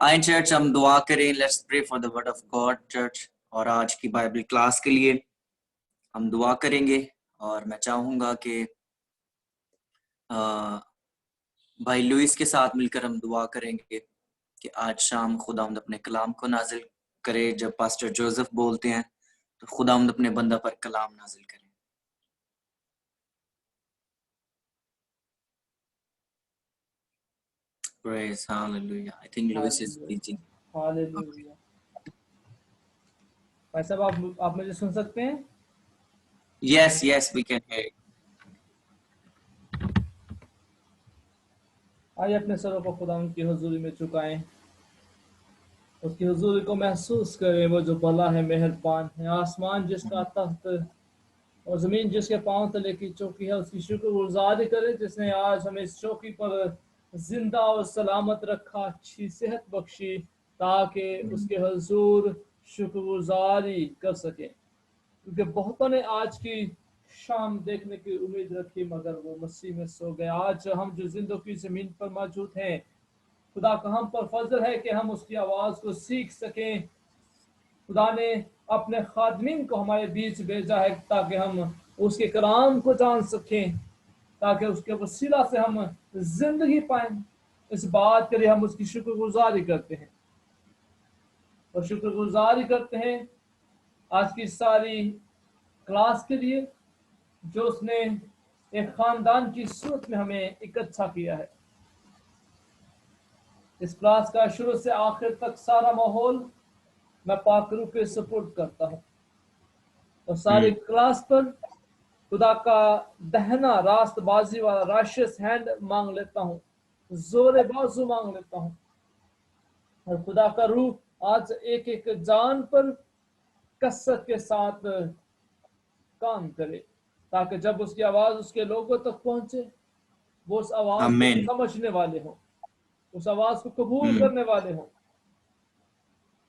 आए चर्च हम दुआ करें। Let's pray for the word of God church. और आज की बाइबल क्लास के लिए हम दुआ करेंगे और मैं चाहूंगा कि भाई लुइस के साथ मिलकर हम दुआ करेंगे कि आज शाम खुदावंद अपने कलाम को नाजिल करे। जब पास्टर जोसेफ बोलते हैं तो खुदावंद अपने बंदा पर कलाम नाजिल करे। Praise hallelujah. I think Lewis is preaching. Hallelujah. भाई साहब आप मुझे सुन सकते हैं? Yes, yes, we can hear you. आइए अपने सरों को खुदा की हुजूरी में झुकाएं, उसकी हुजूरी को महसूस करें। वो जो भला है, मेहरबान है। आसमान जिसका तख्त और जमीन जिसके पांव तले की चौकी है, उसकी शुक्रगुजारी करें जिसने आज हमें इस चौकी पर जिंदा और सलामत रखा, अच्छी सेहत बख्शी, ताकि उसके हुजूर शुक्रगुजारी कर सकें। क्योंकि बहुतों ने आज की शाम देखने की उम्मीद रखी मगर वो मसीह में सो गए। आज हम जो जिंदगी ज़मीन पर मौजूद हैं, खुदा का हम पर फजल है कि हम उसकी आवाज़ को सीख सकें। खुदा ने अपने खादमीन को हमारे बीच भेजा है ताकि हम उसके कलाम को जान सकें, ताकि उसके वसीला से हम जिंदगी पाएं। इस बात के लिए हम उसकी शुक्रगुजारी करते हैं और शुक्रगुजारी करते हैं आज की सारी क्लास के लिए जो उसने एक खानदान की सूरत में हमें इकट्ठा किया है। इस क्लास का शुरू से आखिर तक सारा माहौल मैं पाक रूह के सपोर्ट करता हूँ और सारी क्लास पर खुदा का दहना रास्तबाजी वाला राशियस हैंड मांग लेता हूँ, जोरे बाजू मांग लेता हूँ। और खुदा का रूह आज एक एक जान पर कसरत के साथ काम करे, ताकि जब उसकी आवाज उसके लोगों तक पहुंचे, वो उस आवाज को Amen. समझने वाले हों, उस आवाज को कबूल करने वाले हों।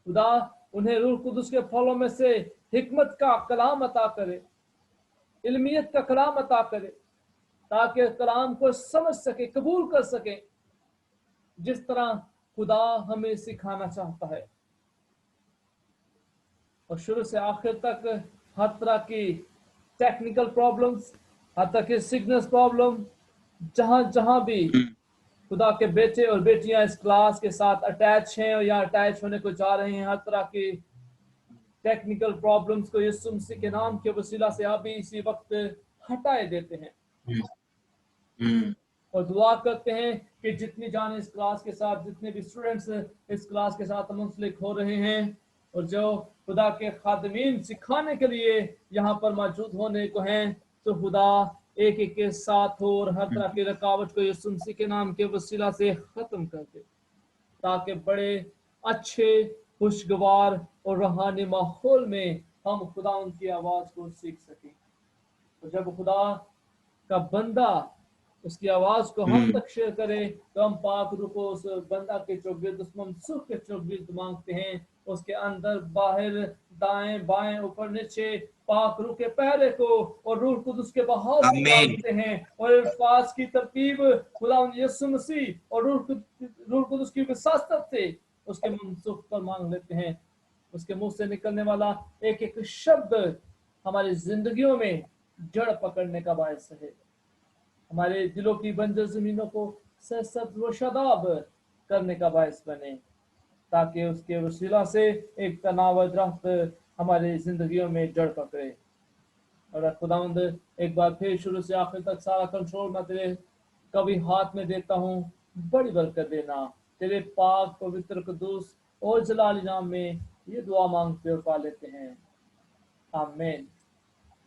खुदा उन्हें रूह कुदुस के फलों में से हिकमत का कलाम अता करे, इल्मियत का कलाम अता करे, ताकि कलाम को समझ सके, कबूल कर सके, जिस तरह खुदा हमें सिखाना चाहता है। और शुरू से आखिर तक हर तरह की टेक्निकल प्रॉब्लम्स, हर तरह की सिग्नस प्रॉब्लम, जहां जहां भी खुदा के बेटे और बेटियां इस क्लास के साथ अटैच हैं और या अटैच होने को जा रहे हैं, हर तरह की टेक्निकल प्रॉब्लम्स को यीशु मसीह के नाम के वसीला से आप भी इसी वक्त हटाए देते हैं। और दुआ करते हैं कि जितनी जान इस क्लास के साथ, जितने भी स्टूडेंट्स इस क्लास के साथ मुंसलिक हो रहे हैं और जो खुदा के खादमीन सिखाने के लिए यहाँ पर मौजूद होने को हैं, तो खुदा एक एक के साथ हो और हर तरह की रुकावट को यीशु मसीह के नाम के वसीला से खत्म कर दे, ताकि बड़े अच्छे, खुशगवार और रूहानी माहौल में हम खुदा उनकी आवाज को सीख सकें। और जब खुदा का बंदा उसकी आवाज को हम तक शेयर करे, तो हम पाक रूह को उस बंदा के चौगिर्द, उस ममसूख के चौगिर्द मांगते हैं, उसके अंदर बाहर, दाएं बाएं, ऊपर नीचे पाक रूह के पहरे को और रूह कुदुस के बहाव को मांगते हैं। और अल्फाज की तरतीब खुदा यीशु मसीह और रूह कुदुस की विसासत से उसके ममसूख पर मांग लेते हैं। उसके मुंह से निकलने वाला एक एक शब्द हमारी जिंदगियों में जड़ पकड़ने का बायस है, हमारे दिलों की बंजर जमीनों को सरसब्ज व शादाब करने का बायस बने, ताकि उसके वसीला से एक तनाव दरख्त हमारी जिंदगियों में जड़ पकड़े। और खुदावंद एक बार फिर शुरू से आखिर तक सारा कंट्रोल मैं तेरे कभी हाथ में देता हूँ। बड़ी बरकत देना, तेरे पाक पवित्र कुदूस और जलाली नाम में ये दुआ मांगते और पा लेते हैं, आमीन।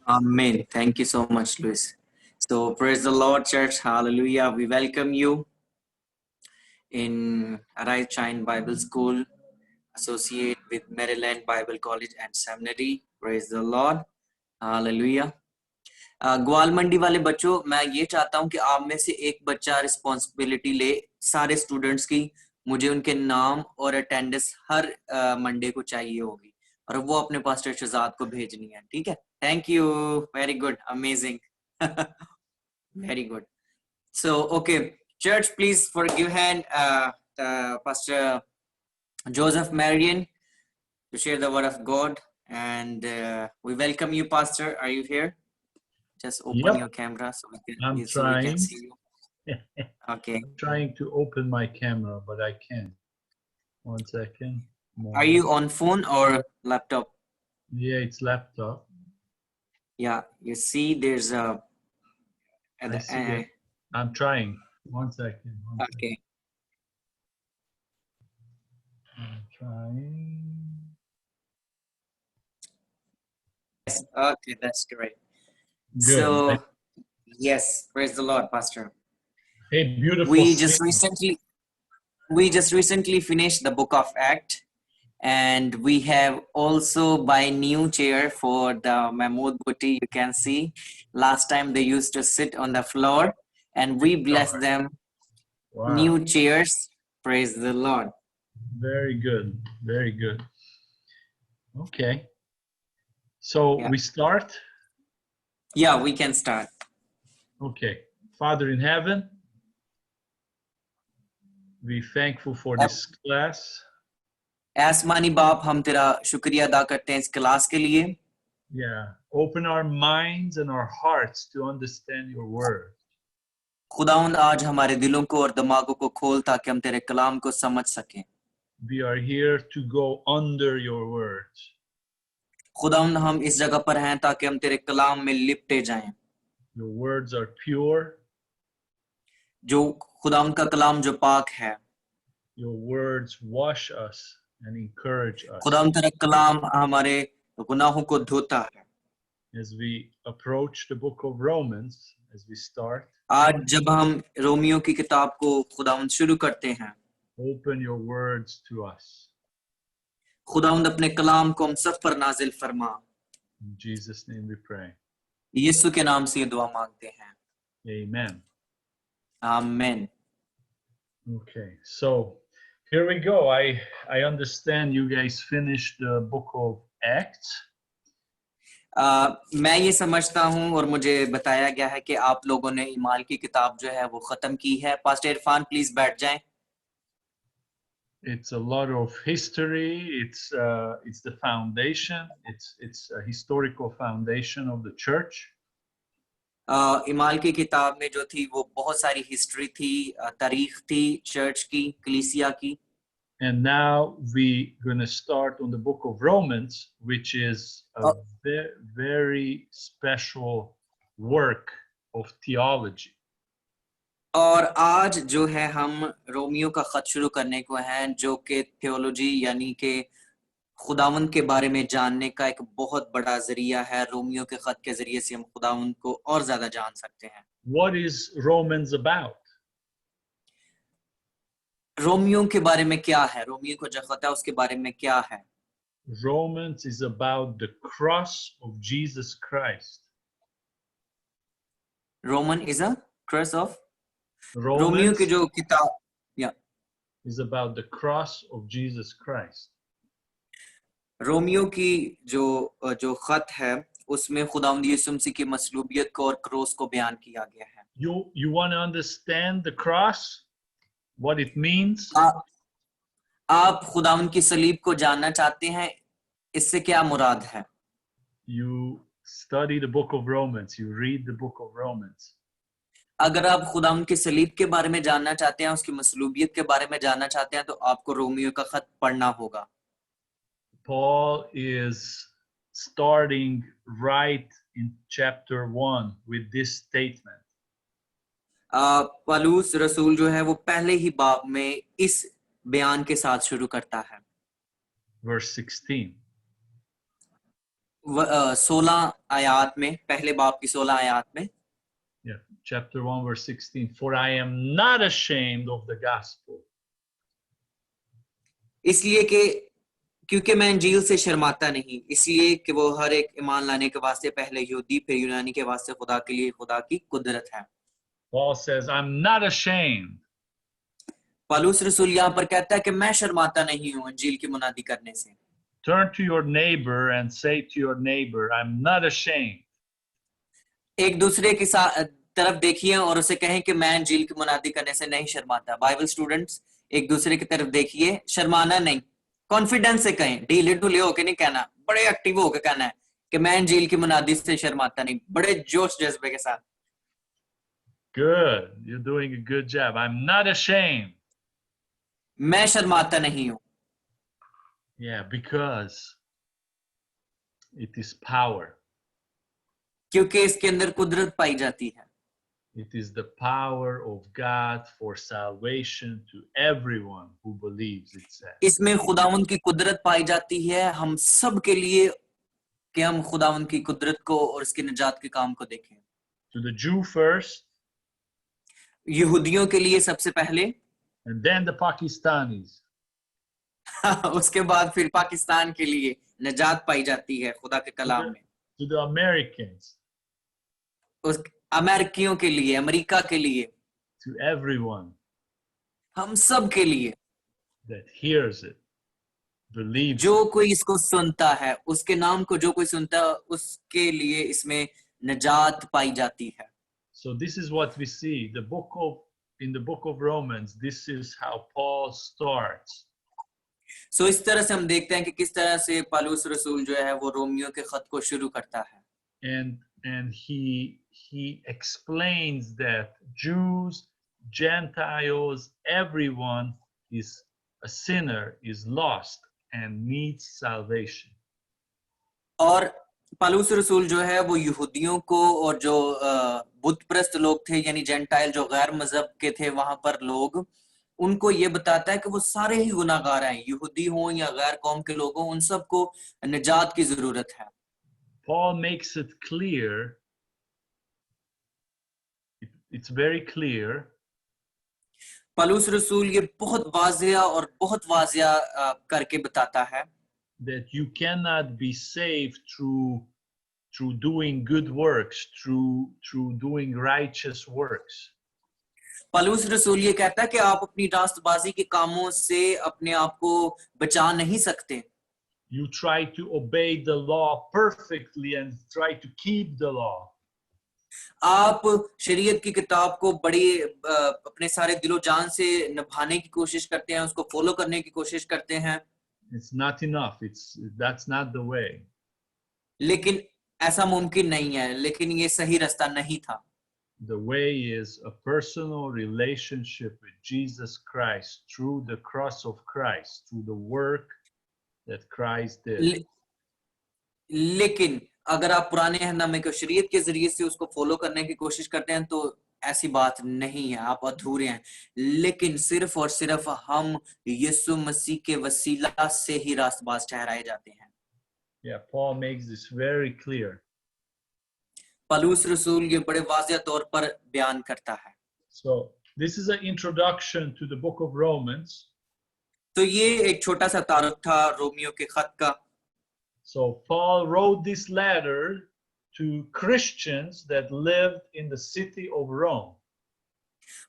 Amen. Thank you so much, Luis. So praise the Lord, church. Hallelujah. We welcome you in Arise Shine Bible School, associate with Maryland Bible College and Seminary. Praise the Lord. Hallelujah. ग्वाल मंडी वाले बच्चों, मैं ये चाहता हूं कि आप में से एक बच्चा रिस्पॉन्सिबिलिटी ले सारे स्टूडेंट्स की। मुझे उनके नाम और अटेंडेंस हर मंडे को चाहिए होगी और वो अपने पास्टर शहजाद को भेजनी है, ठीक है? Thank you, very good, amazing, very good. So okay church, please forgive hand pastor Joseph Marion to share the word of God. And we welcome you, Pastor. Are you here? Just open Yep, your camera so we I'm can trying. see you. Okay. I'm trying to open my camera, but I can't. 1 second. Are you on phone or laptop? Yeah, it's laptop. Yeah, you see there's a I see it. I'm trying. 1 second. okay. I'm trying. Yes. Okay, that's great. Good. So yes, praise the Lord, Pastor. Hey, beautiful. We just recently finished the book of Acts, and we have also buy new chair for the Mahmood Bhutti. You can see last time they used to sit on the floor, and we bless them. Wow. New chairs. Praise the Lord. Very good. Very good. Okay. So Yeah. we start? Yeah, we can start. Okay. Father in heaven, we're thankful for this class. आसमानी बाप हम तेरा शुक्रिया अदा करते हैं इस class के लिए. Yeah. Open our minds and our hearts to understand your word. खुदावंद आज हमारे दिलों को और दिमागों को खोल ताकि हम तेरे कलाम को समझ सकें. We are here to go under your words. खुदावंद हम इस जगह पर हैं ताकि हम तेरे कलाम में लिपटे जाएं. Your words are pure. जो खुदावंद का कलाम जो पाक है. Your words wash us and encourage us. खुदावंद तेरा कलाम हमारे गुनाहों को धोता है. As we approach the book of Romans, as we start, आज जब हम रोमियो की किताब को खुदावंद शुरू करते हैं, open your words to us. खुदावंद अपने कलाम को हम सब पर नाजिल फरमा. In Jesus' name we pray. यीशु के नाम से ये दुआ मांगते हैं. Amen. आमीन. Okay, so here we go. I understand you guys finished the book of Acts. मैं ये समझता हूँ और मुझे बताया गया है कि आप लोगों ने ईमाल की किताब जो है वो खत्म की है. पास्टर इरफान प्लीज बैठ जाएं. It's a lot of history. It's the foundation. It's a historical foundation of the church. ईमाल की किताब में जो थी वो बहुत सारी हिस्ट्री थी, तारीख थी चर्च की, कलीसिया की. And now we're going to start on the book of Romans, which is a very special work of theology. और आज जो है हम रोमियो का खत शुरू करने को हैं, जो कि थियोलॉजी यानी कि खुदावंद के बारे में जानने का एक बहुत बड़ा जरिया है. रोमियो के खत के जरिए से हम खुदावंद को और ज्यादा जान सकते हैं. What is Romans about? Romeo के बारे में क्या है? रोमियो को जो खत है उसके बारे में क्या है? Romans is about the cross of Jesus Christ. Roman is a cross of. Romeo Romans की जो किताब is about the cross of Jesus Christ. Romeo की जो खत है उसमें खुदावंद यीशु मसीह की मसलूबियत को और क्रोस को बयान किया गया है. You want to understand the cross, what it means? आप खुदावंद की सलीब को जानना चाहते हैं, इससे क्या मुराद है? You study the book of Romans, you read the book of Romans. अगर आप खुदावंद की सलीब के बारे में जानना चाहते हैं, उसकी मसलूबियत के बारे में जानना चाहते हैं, तो आपको रोमियो का खत पढ़ना होगा. Paul is starting right in chapter 1 with this statement. पौलुस रसूल जो है वो पहले ही बाब में इस बयान के साथ शुरू करता है. Verse 16. 16 आयत में, पहले बाब की 16 आयत में. Yeah, chapter 1 verse 16. For I am not ashamed of the gospel. इसलिए कि क्योंकि मैं इंजील से शर्माता नहीं, इसलिए कि वो हर एक ईमान लाने के वास्ते पहले यहूदी फिर यूनानी के वास्ते खुदा के लिए खुदा की कुदरत है. Paul says, I'm not ashamed. पौलुस रसूल यहाँ पर कहता है कि मैं शर्माता नहीं हूँ इंजील की मुनादी करने से. Turn to your neighbor and say to your neighbor, I'm not ashamed. एक दूसरे की तरफ देखिए और उसे कहें कि मैं इंजील की मुनादी करने से नहीं शर्माता. बाइबल स्टूडेंट्स, एक दूसरे की तरफ देखिए, शर्माना नहीं. कॉन्फिडेंस से कहें, ढीले ढुले होके नहीं कहना, बड़े एक्टिव होके कहना है कि मैं इंजील की मुनादी से शर्माता नहीं, बड़े जोश जज्बे के साथ। Good. You're doing a good job. I'm not ashamed. मैं शर्माता नहीं हूं, Yeah, because it is power. क्योंकि इसके अंदर कुदरत पाई जाती है। It is the power of God for salvation to everyone who believes, it says. इसमें खुदावंद की कुदरत पाई जाती है हम सब के लिए, कि हम खुदावंद की कुदरत को और उसके निजात के काम को देखें। To the Jew first, यहूदियों के लिए सबसे पहले, and then the Pakistanis. उसके बाद फिर पाकिस्तान के लिए निजात पाई जाती है खुदा के कलाम में। To the Americans, उस अमेरिकियों के लिए, अमेरिका के लिए, to everyone हम सब के लिए, that hears it, believes जो it. कोई इसको सुनता है, उसके नाम को जो कोई सुनता है, उसके लिए इसमें निजात पाई जाती है। So this is what we see. In the book of Romans, this is how Paul starts. सो इस तरह से हम देखते हैं कि किस तरह से पौलुस रसूल जो है वो रोमियो के खत को शुरू करता है। And he explains that Jews, Gentiles, everyone is a sinner, is lost and needs salvation. और पौलुस रसूल जो है वो यहूदियों को और जो बुतप्रस्त लोग थे यानी जेंटाइल जो गैर मजहब के थे वहां पर लोग, उनको ये बताता है कि वो सारे ही गुनाहगार हैं, यहूदी हों या गैर कौम के लोग हों, उन सबको निजात की जरूरत है। Paul makes it clear, it's very clear पौलुस रसूल ये बहुत वाज़िया और बहुत वाज़िया करके बताता है that you cannot be saved through doing good works, through doing righteous works. पौलुस रसूल ये कहता है कि आप अपनी रास्तबाजी के कामों से अपने आप को बचा नहीं सकते। You try to obey the law perfectly and try to keep the law. आप शरीयत की किताब को बड़ी अपने सारे दिलो जान से निभाने की कोशिश करते हैं, उसको फॉलो करने की कोशिश करते हैं। It's not enough. That's not the way. लेकिन ऐसा मुमकिन नहीं है, लेकिन ये सही रास्ता नहीं था। The way is a personal relationship with Jesus Christ through the cross of Christ, through the work that Christ did. लेकिन अगर आप पुराने अहदनामे के शरीयत के जरिए से उसको फॉलो करने की कोशिश करते हैं तो ऐसी बात नहीं है, आप अधूरे हैं। लेकिन सिर्फ और सिर्फ हम यीशु मसीह के वसीला से ही रास्तबाज ठहराए जाते हैं। Yeah, Paul makes this very clear. पौलुस रसूल ये बड़े वाज़िया तौर पर बयान करता है। So this is an introduction to the book of Romans. तो ये एक छोटा सा तारुफ था रोमियो के खत का। So Paul wrote this letter to Christians that lived in the city of Rome.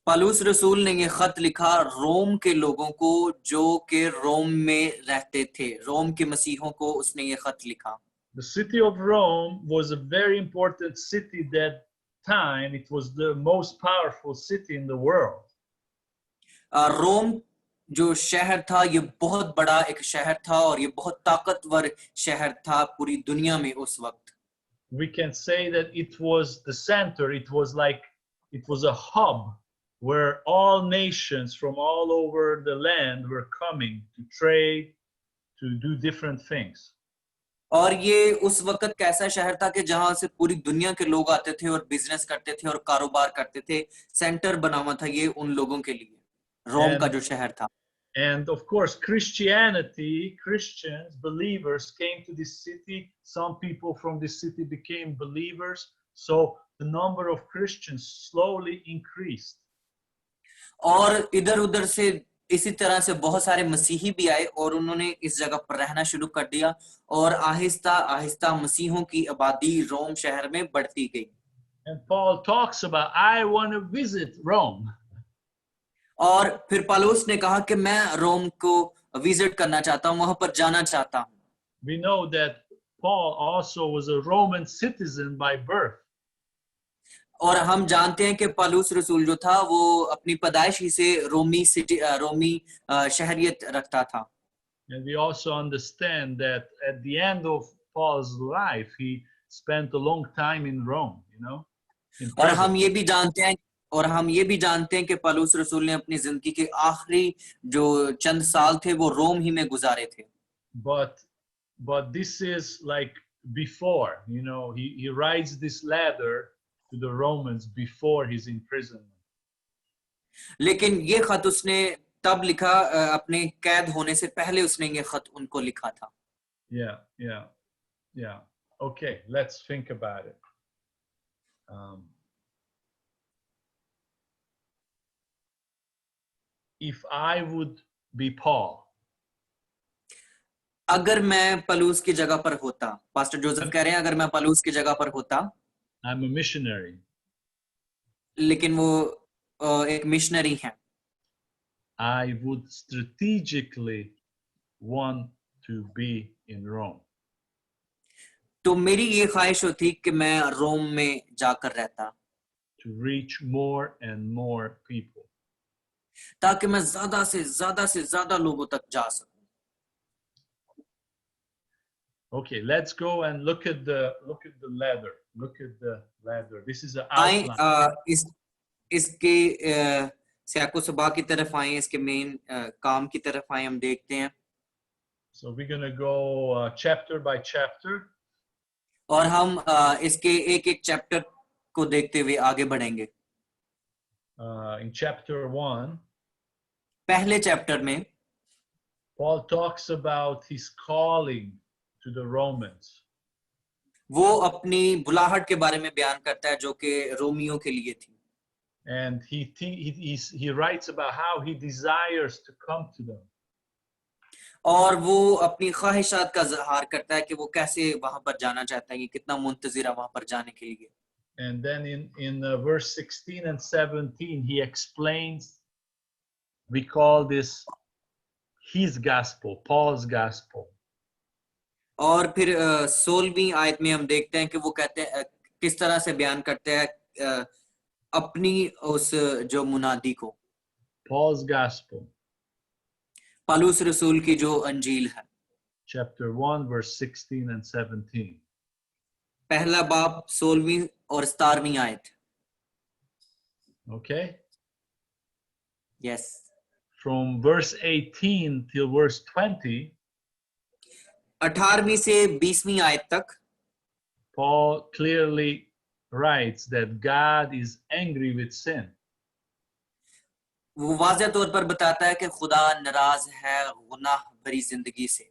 पौलुस रसूल ने ये खत लिखा रोम के लोगों को जो कि रोम में रहते थे, रोम के मसीहों को उसने ये खत लिखा। The city of Rome was a very important city that time. It was the most powerful city in the world. रोम जो शहर था ये बहुत बड़ा एक शहर था और ये बहुत ताकतवर शहर था पूरी दुनिया में उस वक्त। We can say that it was the center. It was a hub where all nations from all over the land were coming to trade, to do different things. और ये उस वक्त कैसा शहर था कि जहां से पूरी दुनिया के लोग आते थे और बिजनेस करते थे और कारोबार करते थे। सेंटर बना हुआ था ये उन लोगों के लिए, रोम का जो शहर था। And of course, Christianity, Christians, believers came to this city. Some people from this city became believers. So the number of Christians slowly increased. और इधर उधर से इसी तरह से बहुत सारे मसीही भी आए और उन्होंने इस जगह पर रहना शुरू कर दिया और आहिस्ता आहिस्ता मसीहों की आबादी रोम शहर में बढ़ती गई। And Paul talks about, I want to visit Rome. और फिर पौलुस ने कहा कि मैं रोम को विजिट करना चाहता हूं, वहां पर जाना चाहता हूं। We know that Paul also was a Roman citizen by birth. और हम जानते हैं कि पौलुस रसूल जो था वो अपनी पैदाइश ही से रोमी शहरियत रखता था। And we also understand that at the end of Paul's life, he spent a long time in Rome, you know, in और prison. हम ये भी जानते हैं कि पौलुस रसूल ने अपनी जिंदगी के आखिरी जो चंद साल थे वो रोम ही में गुजारे थे. But this is like before, you know, he writes this letter to the Romans before his imprisonment. लेकिन ये खत उसने तब लिखा, अपने कैद होने से पहले उसने ये खत उनको लिखा था. Yeah. Okay, let's think about it. If I would be Paul, अगर मैं पलूस की जगह पर होता, पास्टर जोसेफ कह रहे हैं, अगर मैं पलूस की जगह पर होता, I'm a missionary. लेकिन वो एक मिशनरी हैं, I would strategically want to be in Rome. तो मेरी ये ख्वाहिश होती कि मैं रोम में जाकर रहता, To reach more and more people. ताकि मैं ज्यादा से ज्यादा लोगों तक जा सकूं. Okay, let's go and look at the ladder. Look at the ladder. This is an आए outline. इसके सियाको सबा की तरफ आए, इसके मेन काम की तरफ आए, हम देखते हैं. So we're going to go chapter by chapter. और हम इसके एक चैप्टर को देखते हुए आगे बढ़ेंगे. In chapter 1, पहले चैप्टर में Paul talks about his calling to the Romans. वो अपनी बुलाहट के बारे में बयान करता है जो कि रोमियो के लिए थी. And he writes about how he desires to come to them. और वो अपनी ख्वाहिशात का इजहार करता है कि वो कैसे वहां पर जाना चाहता है, कि कितना मुंतजिर है वहां पर जाने के लिए. And then in verse 16 and 17, he explains, we call this his gospel, Paul's gospel. और फिर 16वीं आयत में हम देखते हैं कि वो कहते हैं, किस तरह से बयान करते हैं अपनी उस जो मुनादी को. Paul's gospel. पौलुस रसूल की जो अंजील है. Chapter 1, verse 16 and 17. पहला बाब 16वीं और 17वीं आयत. Okay? Yes. From verse 18 till verse 20, 18वीं से 20वीं आयत तक Paul clearly writes that God is angry with sin. वो वाज़ेह तौर पर बताता है कि खुदा नाराज है गुनाह भरी जिंदगी से.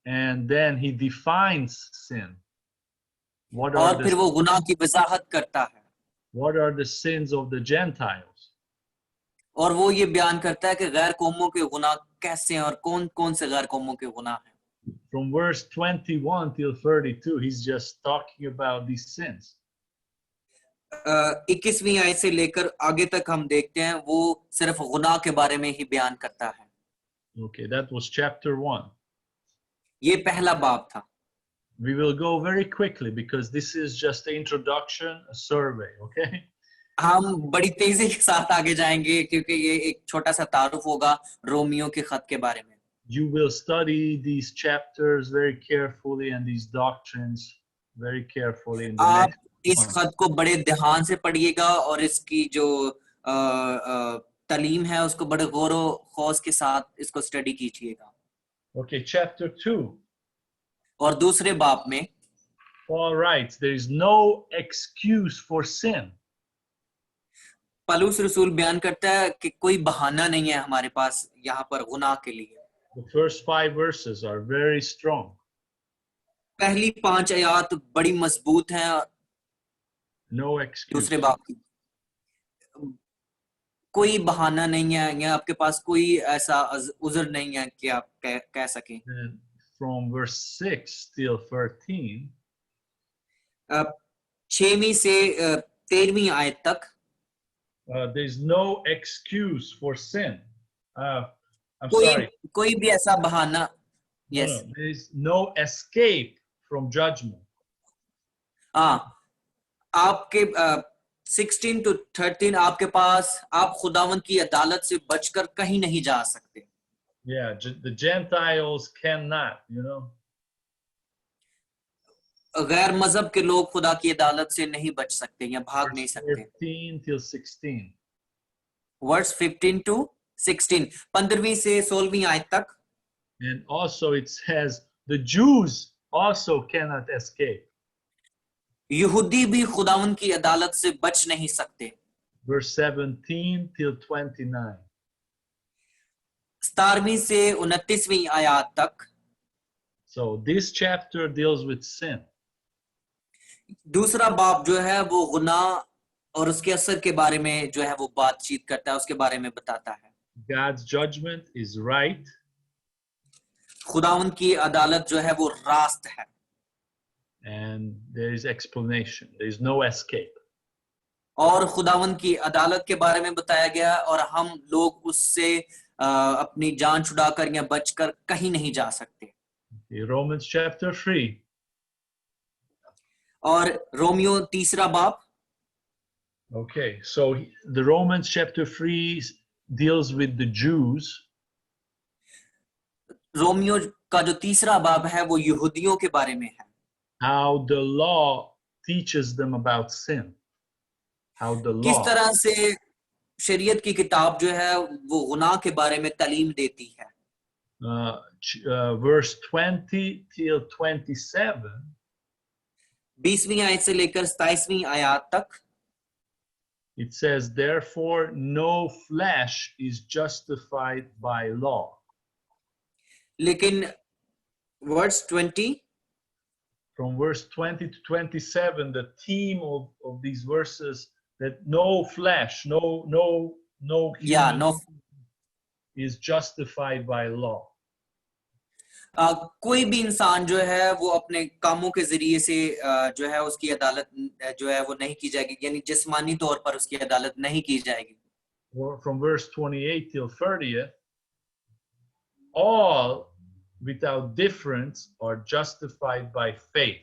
And then he defines sin. और फिर वो गुनाह की वजाहत करता है. What are the sins of the Gentiles? और वो ये बयान करता है कि गैर कौमों के गुनाह कैसे हैं और कौन कौन से गैर कौमों के गुनाह हैं. From verse 21 till 32, he's just talking about these sins. 21वीं आयत से लेकर आगे तक हम देखते हैं वो सिर्फ गुनाह के बारे में ही बयान करता है. Okay, that was chapter 1. ये पहला बाब था. We will go very quickly because this is just the introduction, a survey, okay? हम बड़ी तेजी के साथ आगे जाएंगे क्योंकि ये एक छोटा सा तारुफ होगा रोमियो के खत के बारे में. You will study these chapters very carefully and these doctrines very carefully in the आप next इस month. खत को बड़े ध्यान से पढ़िएगा और इसकी जो तालीम है उसको बड़े गौर खौस के साथ इसको स्टडी कीजिएगा. Okay, chapter 2. और दूसरे बाब में Paul writes, there is no excuse for sin. पौलुस रसूल बयान करता है कि कोई बहाना नहीं है हमारे पास यहाँ पर गुनाह के लिए. The first 5 verses are very strong. पहली 5 आयत बड़ी मजबूत हैं. No excuse. दूसरे बाब की कोई बहाना नहीं है या आपके पास कोई ऐसा उज़र नहीं है कि आप कह सकें. And from verse 6 till 13, 6वीं से 13वीं आयत तक there is no excuse for sin. I'm sorry. कोई भी ऐसा बहाना. Yes. No, there is no escape from judgment. हाँ, आपके 16 to 13 आपके पास आप खुदावंद की अदालत से बचकर कहीं नहीं जा सकते. Yeah, the Gentiles cannot, you know. गैर मजहब के लोग खुदा की अदालत से नहीं बच सकते या भाग नहीं Verse सकते। 14 till 16. वर्स 15 to 16, 15वीं से 16वीं आयत तक। And also it says the Jews also cannot escape. यहूदी भी खुदावन की अदालत से बच नहीं सकते। Verse 17 till 29. 17वीं से 29वीं आयत तक। So this chapter deals with sin. दूसरा बाब जो है वो गुनाह और उसके असर के बारे में जो है वो बातचीत करता है, उसके बारे में बताता है। God's judgment is right, खुदावन की अदालत जो है वो रास्त है and there is explanation. There is no escape. और खुदावन की अदालत के बारे में बताया गया और हम लोग उससे अपनी जान छुड़ाकर या बचकर कहीं नहीं जा सकते। Romans chapter 3. और रोमियो तीसरा बाब। Okay, so the Romans chapter 3 deals with the Jews. Romeo का जो तीसरा बाब है वो यहूदियों के बारे में है। How the law teaches them about sin. How the किस law. तरह से शरीयत की किताब जो है वो गुनाह के बारे में तालीम देती है। Verse 20 till 27. 20वीं आयत से लेकर 27वीं आयत तक। It says, therefore, no flesh is justified by law. लेकिन verse 20 From verse 20 to 27, the theme of these verses that no flesh, no या human no is justified by law. कोई भी इंसान जो है वो अपने कामों के जरिए से जो है उसकी अदालत जो है वो नहीं की जाएगी, यानी जिस्मानी तौर पर उसकी अदालत नहीं की जाएगी। From verse 28 till 30th, all without difference are justified by faith.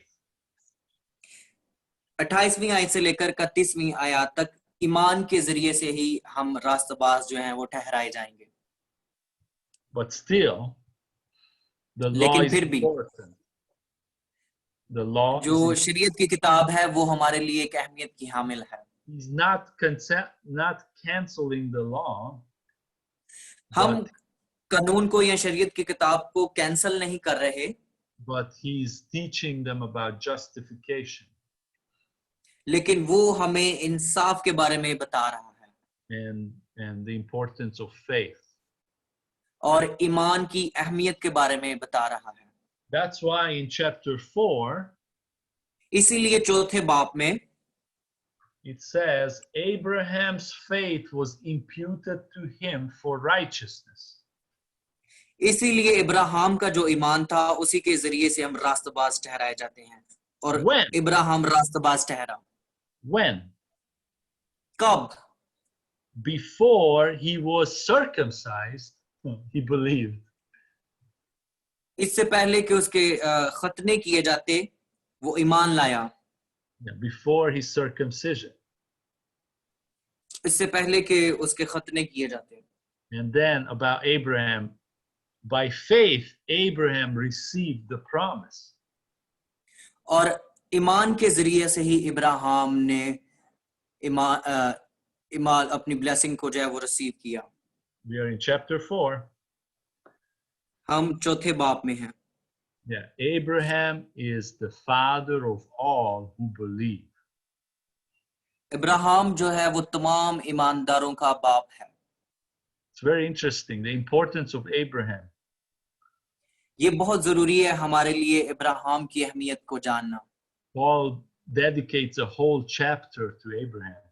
28वीं आयत से लेकर 31वीं आयत तक ईमान के जरिए से ही हम रास्तबाज जो हैं वो ठहराए जाएंगे। But still, the law लेकिन is फिर भी important. The law जो is शरीयत की किताब है वो हमारे लिए एक अहमियत की हामिल है। he's not canceling the law, हम but कानून को या शरीयत की किताब को कैंसल नहीं कर रहे, he's teaching them about justification लेकिन वो हमें इंसाफ के बारे में बता रहा है and the importance of faith. और ईमान की अहमियत के बारे में बता रहा है। That's why in chapter 4 इसीलिए चौथे बाब में it says Abraham's faith was imputed to him for righteousness. इसीलिए इब्राहिम का जो ईमान था उसी के जरिए से हम रास्तबाज ठहराए जाते हैं। और When? इब्राहिम रास्तबाज ठहरा When? कब? Before he was circumcised, he believed. इससे पहले कि उसके खतने किए जाते वो ईमान लाया। Before his circumcision. इससे पहले कि उसके खतने किए जाते। And then about Abraham, by faith Abraham received the promise. और ईमान के जरिए से ही इब्राहिम ने ईमान अपनी ब्लेसिंग को जो है वो रिसीव किया। We are in chapter 4. हम चौथे बाब में हैं। Yeah, Abraham is the father of all who believe. Ibrahim जो है वो तमाम ईमानदारों का बाप है। It's very interesting, the importance of Abraham. ये बहुत जरूरी है हमारे लिए इब्राहिम की अहमियत को जानना। Paul dedicates a whole chapter to Abraham.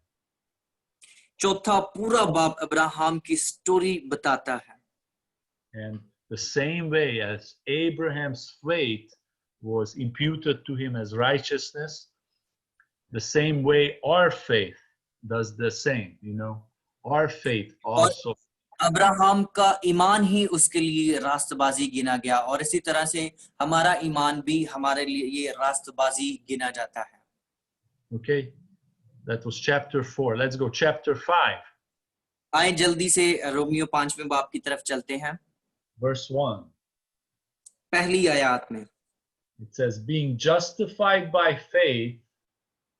चौथा पूरा बाब इब्राहिम की स्टोरी बताता है। And the same way as Abraham's faith was imputed to him as righteousness, the same way our faith does the same, you know. Our faith also. Abraham का ईमान ही उसके लिए रास्तबाजी गिना गया और इसी तरह से हमारा ईमान भी हमारे लिए ये रास्तबाजी गिना जाता है। Okay, that was chapter 4. Let's go chapter 5. आए जल्दी से रोमियो 5वें बाब की तरफ चलते हैं। verse 1. पहली आयत में It says, being justified by faith,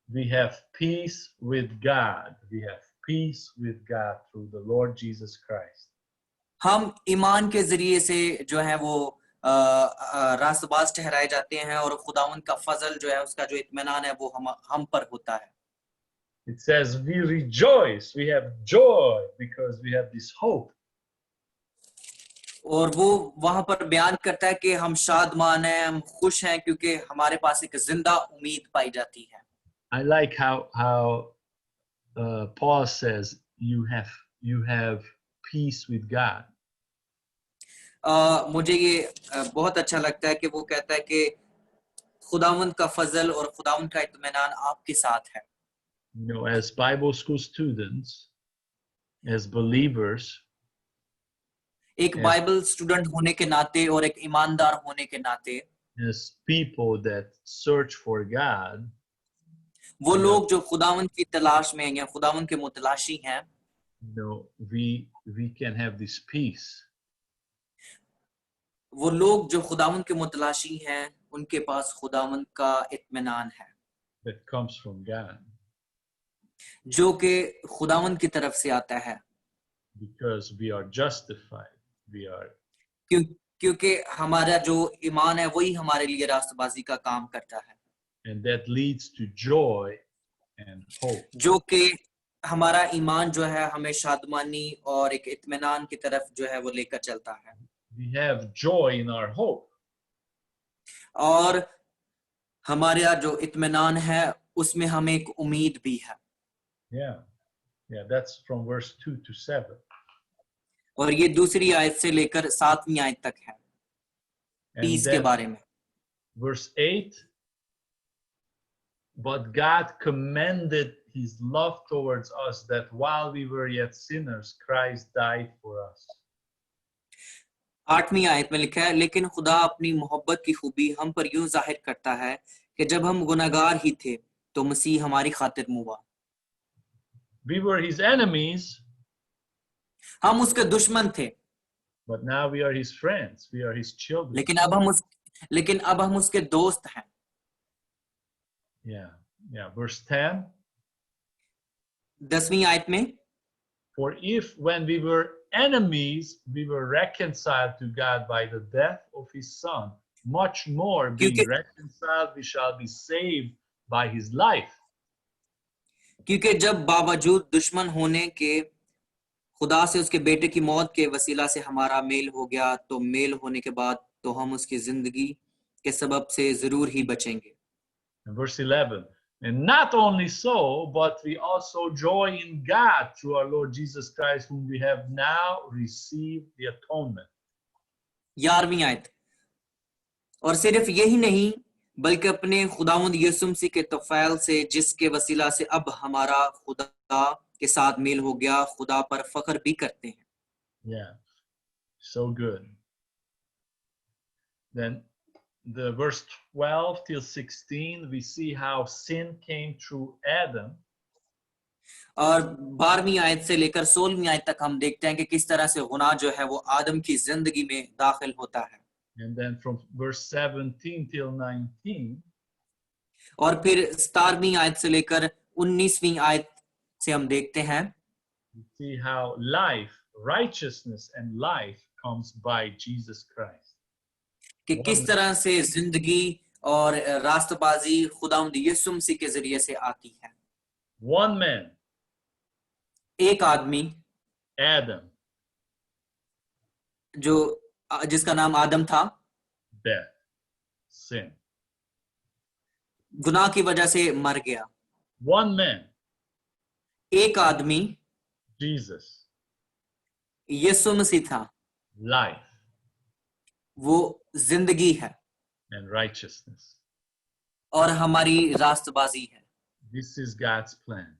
we have peace with God. We have peace with God through the Lord Jesus Christ. हम ईमान के जरिए से जो है वो रास्तबाज ठहराए जाते हैं और खुदावंद का फजल जो है उसका जो इत्मीनान है वो हम पर होता है. It says, we rejoice, we have joy because we have this hope. और वो वहां पर बयान करता है कि हम शादमान हैं, हम खुश हैं क्योंकि हमारे पास एक जिंदा उम्मीद पाई जाती है. I like how Paul says, you have peace with God. मुझे ये बहुत अच्छा लगता है कि वो कहता है कि खुदावंद का फजल और खुदावंद का इत्मीनान आपके साथ है. You know, as Bible school students, as believers, एक बाइबल स्टूडेंट होने के नाते और एक ईमानदार होने के नाते, as people that search for God, वो लोग जो खुदावंद की तलाश में हैं या खुदावंद के मुतलाशी हैं, you know, we can have this peace. वो लोग जो खुदावंद के मुतलाशी हैं उनके पास खुदावंद का इत्मीनान है That comes from God, जो कि खुदावंद की तरफ से आता है. because we are justified. We are क्योंकि हमारा जो ईमान है वही हमारे लिए रास्तबाजी का काम करता है, and that leads to joy and hope. जो कि हमारा ईमान जो है हमें शादमानी और एक इत्मीनान की तरफ जो है वो लेकर चलता है. We have joy in our hope. और हमारा जो इत्मीनान है उसमें हमें एक उम्मीद भी है. Yeah, that's from verse 2 to 7. और ये दूसरी आयत से लेकर 7वीं आयत तक है And पीस के then बारे में. verse 8, but God commended his love towards us, that while we were yet sinners, Christ died for us. 8वीं आयत में लिखा है, लेकिन खुदा अपनी मोहब्बत की खूबी हम पर यूं जाहिर करता है कि जब हम गुनाहगार ही थे तो मसीह हमारी खातिर मुआ. We were his enemies, हम उसके दुश्मन थे, but now we are his friends. We are his children. लेकिन अब हम उसके दोस्त हैं. Yeah. Verse 10, 10वीं आयत में, for if when we were enemies, we were reconciled to God by the death of his son, much more being क्योंकि- reconciled, we shall be saved by his life. क्योंकि जब बावजूद दुश्मन होने के खुदा से उसके बेटे की मौत के वसीला से हमारा मेल हो गया, तो मेल होने के बाद तो हम उसकी जिंदगी के सबब से जरूर ही बचेंगे. And verse 11, and not only so, but we also joy in God through our Lord Jesus Christ, whom we have now received the atonement. 11वीं आयत, और सिर्फ यही नहीं बल्कि अपने खुदावंद यीशु मसीह के तौफील से जिसके वसीला से अब हमारा खुदा के साथ मेल हो गया, खुदा पर फख्र भी करते हैं. Yeah, so good. Then the verse 12 till 16, we see how sin came through Adam. और 12वीं आयत से लेकर 16वीं आयत तक हम देखते हैं कि किस तरह से गुनाह जो है वो आदम की जिंदगी में दाखिल होता है. And then from verse 17 till 19, और फिर 17वीं आयत से लेकर 19वीं आयत से हम देखते हैं we see how life, righteousness, and life comes by Jesus Christ. कि किस तरह से जिंदगी और रास्तबाजी खुदावंद यीशु मसीह के जरिए से आती है. One man, एक आदमी Adam, जिसका नाम आदम था, death, sin. गुनाह की वजह से मर गया. One man, एक आदमी Jesus, यीशु मसीह था, life वो जिंदगी है and righteousness. और हमारी रास्तबाजी है. This is God's plan.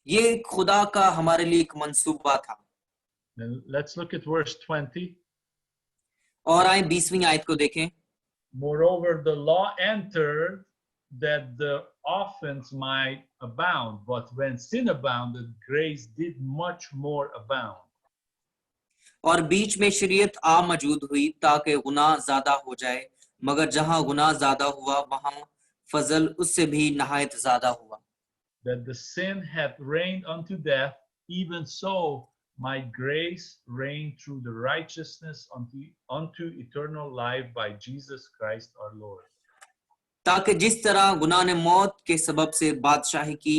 ये खुदा का हमारे लिए एक मंसूबा था. Then let's look at verse 20. और आए 20वीं आयत को देखें. Moreover, the law entered that the offense might abound, but when sin abounded, grace did much more abound. और बीच में शरीयत आ मौजूद हुई ताकि गुनाह ज्यादा हो जाए, मगर जहां गुनाह ज्यादा हुआ वहां फजल उससे भी नहायत ज्यादा हुआ। That the sin hath reigned unto death, even so my grace reigned through the righteousness unto eternal life by Jesus Christ our Lord. ताकि जिस तरह गुनाह ने मौत के सबब से बादशाही की,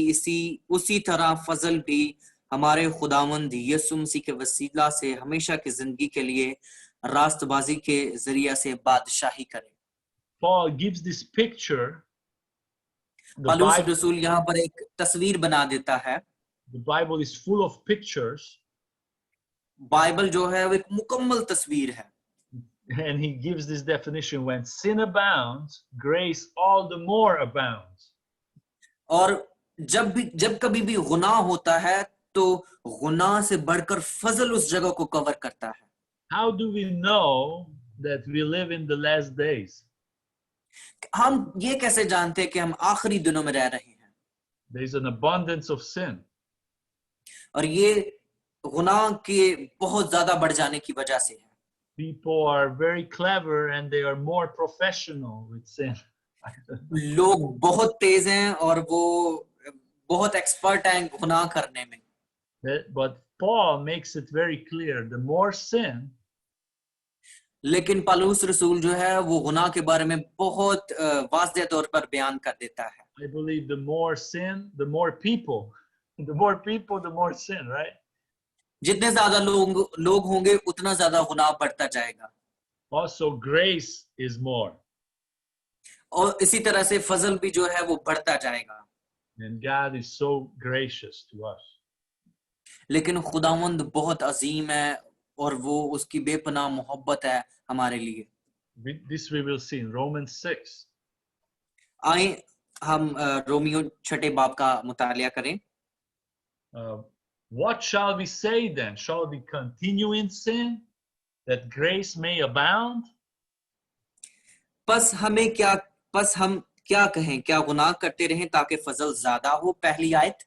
उसी तरह फजल भी हमारे खुदावंद यीशु मसीह के वसीला से हमेशा की जिंदगी के लिए रास्तबाजी के जरिया से बादशाही करे। Paul gives this picture. The पौलुस Bible, रसूल यहाँ पर एक तस्वीर बना देता है। the Bible is full of pictures, Bible जो है वो एक मुकम्मल तस्वीर है। and he gives this definition: when sin abounds, grace all the more abounds. और जब कभी भी गुनाह होता है तो गुनाह से बढ़कर फजल उस जगह को कवर करता है। How do we know that we live in the last days? हम ये कैसे जानते हैं कि हम आखिरी दिनों में रह रहे हैं? There is an abundance of sin. और ये गुनाह के बहुत ज्यादा बढ़ जाने की वजह से है। People are very clever and they are more professional with sin. लोग बहुत तेज हैं और वो बहुत एक्सपर्ट हैं गुनाह करने में। But Paul makes it very clear: the more sin, लेकिन पौलुस रसूल जो है वो गुनाह के बारे में बहुत वाज़ेह तौर पर बयान कर देता है। I believe the more sin, the more people. The more people, the more sin, right? जितने ज्यादा लोग होंगे उतना ज्यादा गुनाह बढ़ता जाएगा। Also, grace is more. और इसी तरह से फजल भी जो है वो बढ़ता जाएगा। And God is so gracious to us. लेकिन खुदावंद बहुत अजीम है और वो उसकी बेपनाह मोहब्बत है हमारे लिए। This we will see in Romans 6. आए हम रोमियो 6 बाब का मुतालिया करें। What shall we say then? Shall we continue in sin that grace may abound? बस हम क्या कहें, क्या गुनाह करते रहें ताकि फजल ज्यादा हो? पहली आयत।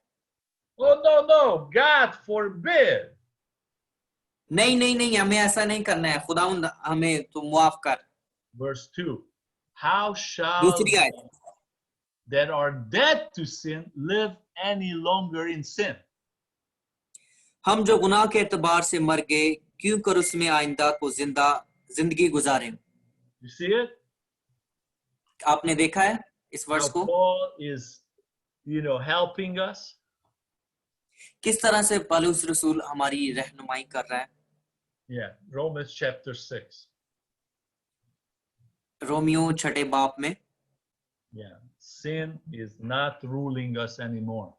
Oh, no, God forbid. नहीं, हमें ऐसा नहीं करना है, खुदावंद हमें तो मुआफ कर। Verse 2. How shall दूसरी we आयत, that are dead to sin live any longer in sin? हम जो गुनाह के एतबार से मर गए क्यों कर उसमें आइंदा को जिंदगी गुजारें? You see it? आपने देखा है इस वर्ष How को Paul is, helping us. किस तरह से पौलुस रसूल हमारी रहनुमाई कर रहा है। Yeah, Romans chapter 6. रोमियो 6 बाब में Yeah, sin is not ruling us anymore.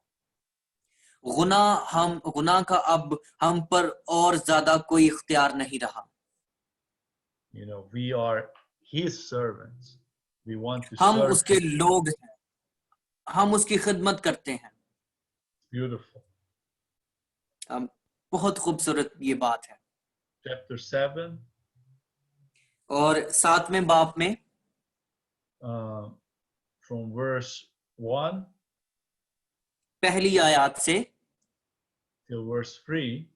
गुनाह का अब हम पर और ज्यादा कोई इख्तियार नहीं रहा। We are his servants. We want to हम serve उसके him. लोग हैं, हम उसकी खिदमत करते हैं। Beautiful. बहुत खूबसूरत ये बात है। Chapter 7. और 7वें बाब में From verse 1 पहली आयत से till verse 3.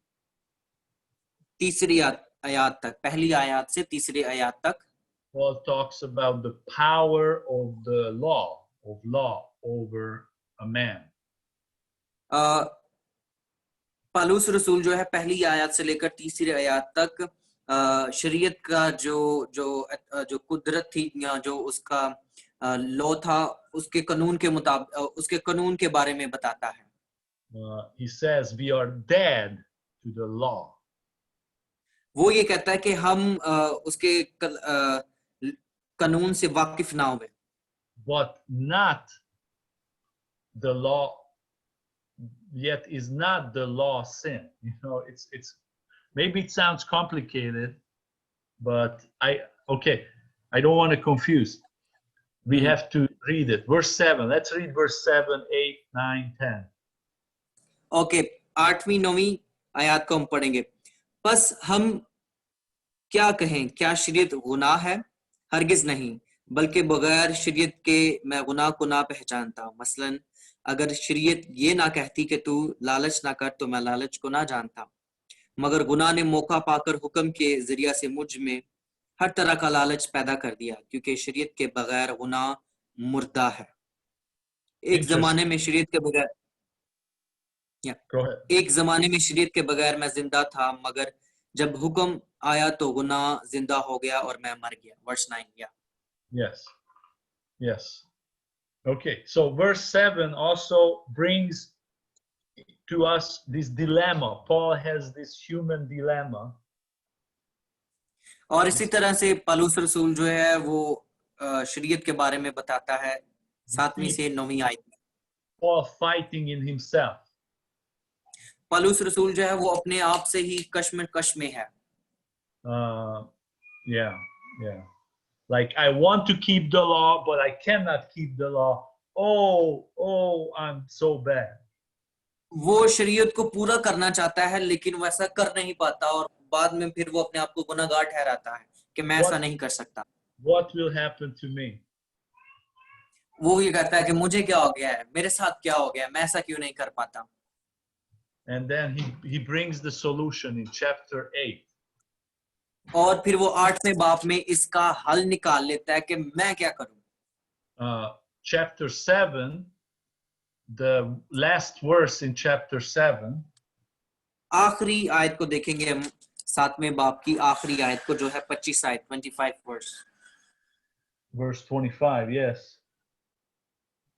तीसरी आयत तक, पहली आयत से तीसरी आयत तक Paul talks about the power of the law over a man. पौलुस रसूल जो है पहली आयत से लेकर तीसरी आयत तक शरीयत का जो कुदरत थी या जो उसका लॉ था उसके कानून के मुताबिक उसके कानून के बारे में बताता है। He says we are dead to the law. वो ये कहता है कि हम उसके कानून से वाकिफ ना हुए। But not the law, yet is not the law sin. It's maybe it sounds complicated, but I don't want to confuse. We have to read it. Verse 7. Let's read verse 7, 8, 9, 10. Okay, 8वीं 9वीं आयत को हम पढ़ेंगे। बस हम क्या कहें, क्या शरीयत गुनाह है? हरगिज नहीं, बल्कि बगैर शरीयत के मैं गुनाह को ना पहचानता। मसलन अगर शरीयत ये ना कहती कि तू लालच ना कर तो मैं लालच को ना जानता। मगर गुनाह ने मौका पाकर हुक्म के जरिया से मुझ में हर तरह का लालच पैदा कर दिया, क्योंकि शरीयत के बगैर गुनाह मुर्दा है। एक Interesting. जमाने में शरीयत के बगैर Go ahead. एक जमाने में शरीयत के बगैर मैं जिंदा था, मगर जब हुक्म आया तो गुनाह जिंदा हो गया और मैं मर गया। Verse 9। Yes. Yes. Okay. So verse 7 also brings to us this dilemma. Paul has this human dilemma. और इसी तरह से पौलुस रसूल जो है वो शरीयत के बारे में बताता है 7वीं से 9वीं आयत में। Paul fighting in himself. पौलुस रसूल जो है वो अपने आप से ही कश्मकश में है। Yeah. Like, I want to keep the law, but I cannot keep the law. Oh, I'm so bad. वो शरीयत को पूरा करना चाहता है, लेकिन वो ऐसा कर नहीं पाता, और बाद में फिर वो अपने आप को गुनहगार ठहराता है कि मैं ऐसा नहीं कर सकता। What will happen to me? वो ये कहता है कि मुझे क्या हो गया है, मेरे साथ क्या हो गया, मैं ऐसा क्यों नहीं कर पाता। And then he brings the solution in chapter 8. और फिर वो 8वें बाप में इसका हल निकाल लेता है कि मैं क्या करूं। Chapter 7, the last verse in chapter 7. आखिरी आयत को देखेंगे हम, 7वें बाप की आखिरी आयत को, जो है 25 आयत, 25 Verse 25, yes.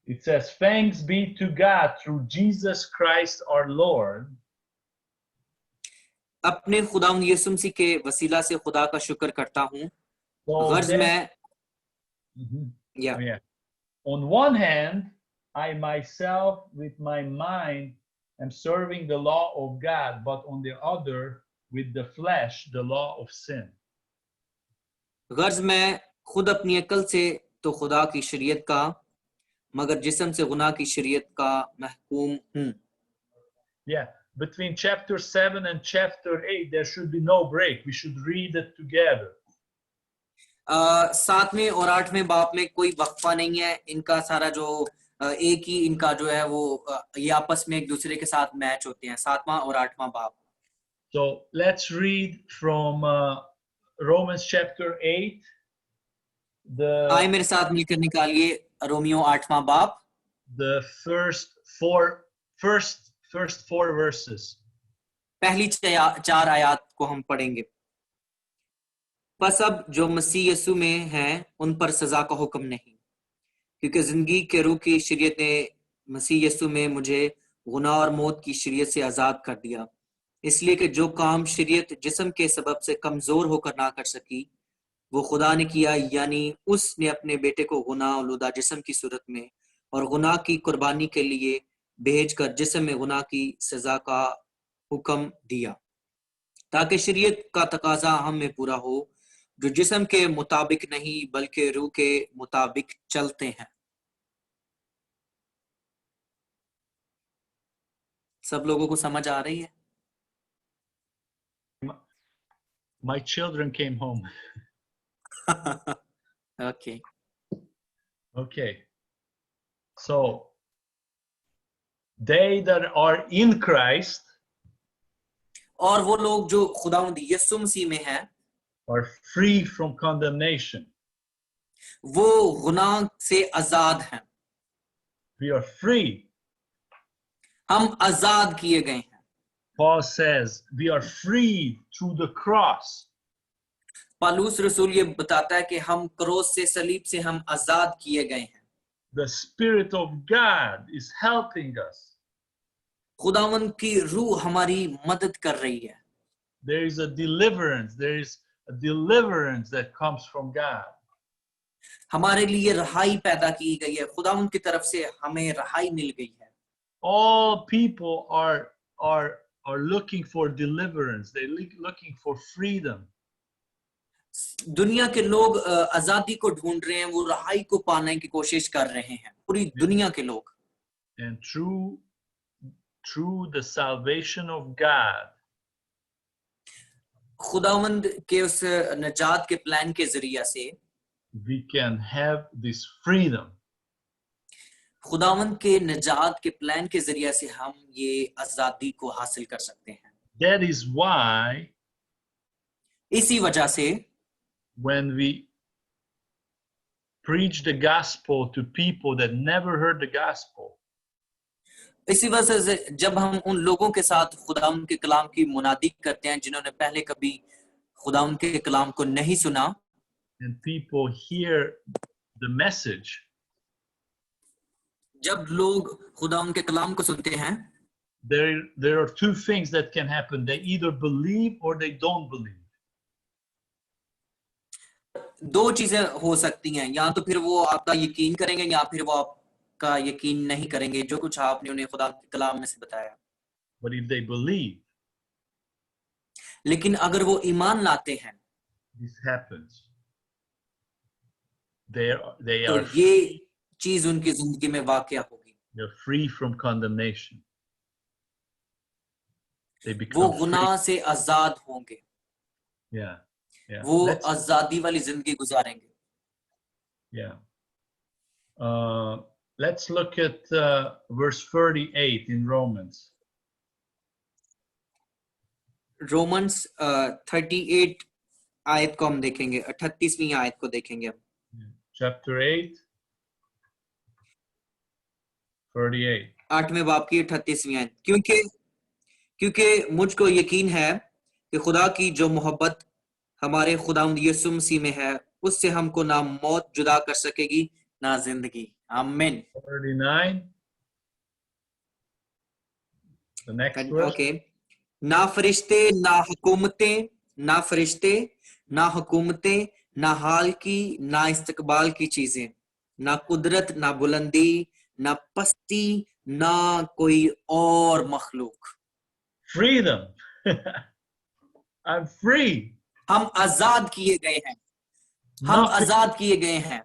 It says, "Thanks be to God through Jesus Christ our Lord." अपने खुदावंद यीशु मसीह के वसीला से खुदा का शुक्र करता हूँ। गर्ज में Yeah. On one hand, I myself with my mind am serving the law of God, but on the other, with the flesh, the law of sin. गर्ज मैं खुद अपनी अकल से तो खुदा की शरीयत का, मगर जिस्म से गुनाह की शरीयत का महकूम हूँ। Yeah, between chapter 7 and chapter 8, there should be no break. We should read it together. 7वें और 8वें बाप में कोई वक्फा नहीं है। इनका सारा जो एक ही इनका जो है वो ये आपस में एक दूसरे के साथ मैच होते हैं, 7वां और 8वां बाप। So let's read from Romans chapter 8. आए मेरे साथ मिलकर निकालिए रोमियो 8वां बाप, The first four verses. पहली 4 आयत को हम पढ़ेंगे। बस अब जो मसीह यीशु में हैं उन पर सजा का हुक्म नहीं, क्योंकि जिंदगी के रूह की शरीयत ने मसीह यीशु में मुझे गुनाह और मौत की शरीयत से आजाद कर दिया। इसलिए कि जो काम शरीयत जिस्म के सबब से कमजोर होकर ना कर सकी, वो खुदा ने किया, यानी उसने अपने बेटे को गुनाह आलूदा जिस्म की सूरत में और गुनाह की कुर्बानी के लिए भेजकर जिस्म में गुनाह की सजा का हुक्म दिया, ताकि शरीयत का तकाजा हम में पूरा हो, जो जिस्म के मुताबिक नहीं बल्कि रूह के मुताबिक चलते हैं। सब लोगों को समझ आ रही है? My children came home. Okay. So they that are in Christ और वो लोग जो खुदावंद यीशु मसीह में हैं are free from condemnation. वो गुनाह से आजाद हैं। We are free. हम आजाद किए गए हैं। Paul says we are free through the cross. पौलुस रसूल ये बताता है कि हम क्रूस से, सलीब से हम आजाद किए गए हैं। The Spirit of God is helping us. खुदावंद की रूह हमारी मदद कर रही है। There is a deliverance. There is a deliverance that comes from God. हमारे लिए रहाई पैदा की गई है, खुदावंद की तरफ से हमें रहाई मिल गई है। All people are looking for deliverance. They're looking for freedom. दुनिया के लोग आजादी को ढूंढ रहे हैं, वो रहाई को पाने की कोशिश कर रहे हैं, पूरी दुनिया के लोग। And through the salvation of God, खुदावंद के उस नजात के प्लान के जरिया से we can have this freedom. खुदावंद के नजात के प्लान के जरिया से हम ये आजादी को हासिल कर सकते हैं। That is why इसी वजह से when we preach the gospel to people that never heard the gospel, इसी वजह से जब हम उन लोगों के साथ खुदाम के कलाम की मुनादी करते हैं जिन्होंने पहले कभी खुदाम के कलाम को नहीं सुना, and people hear the message, जब लोग खुदाम के कलाम को सुनते हैं, there are two things that can happen. They either believe or they don't believe. दो चीजें हो सकती हैं, या तो फिर वो आपका यकीन करेंगे या फिर वो आपका यकीन नहीं करेंगे जो कुछ आपने उन्हें खुदा के कलाम में से बताया। But if they believe, लेकिन अगर वो ईमान लाते हैं this happens. They तो are ये चीज उनकी जिंदगी में वाकया होगी। they're free from condemnation. They वो become free. गुनाह से आजाद होंगे, Yeah, yeah. वो Let's- आजादी वाली जिंदगी गुजारेंगे। Yeah. Let's look at verse 38 in Romans. Romans 38 आयत को हम देखेंगे, 38वीं आयत को देखेंगे हम। Chapter 8, 38. 8वें बाब की 38वीं आयत। क्योंकि मुझको यकीन है कि खुदा की जो मोहब्बत हमारे खुदावंद यीशु मसीह में है, उससे हमको ना मौत जुदा कर सकेगी ना जिंदगी। आमीन। 39. The next verse. ओके। ना फरिश्ते ना हुकूमतें ना हाल की ना इस्तकबाल की चीजें, ना कुदरत ना बुलंदी ना पस्ती ना कोई और मखलूक। Freedom. I'm free. हम आजाद किए गए हैं, हम Nothing, आजाद किए गए हैं।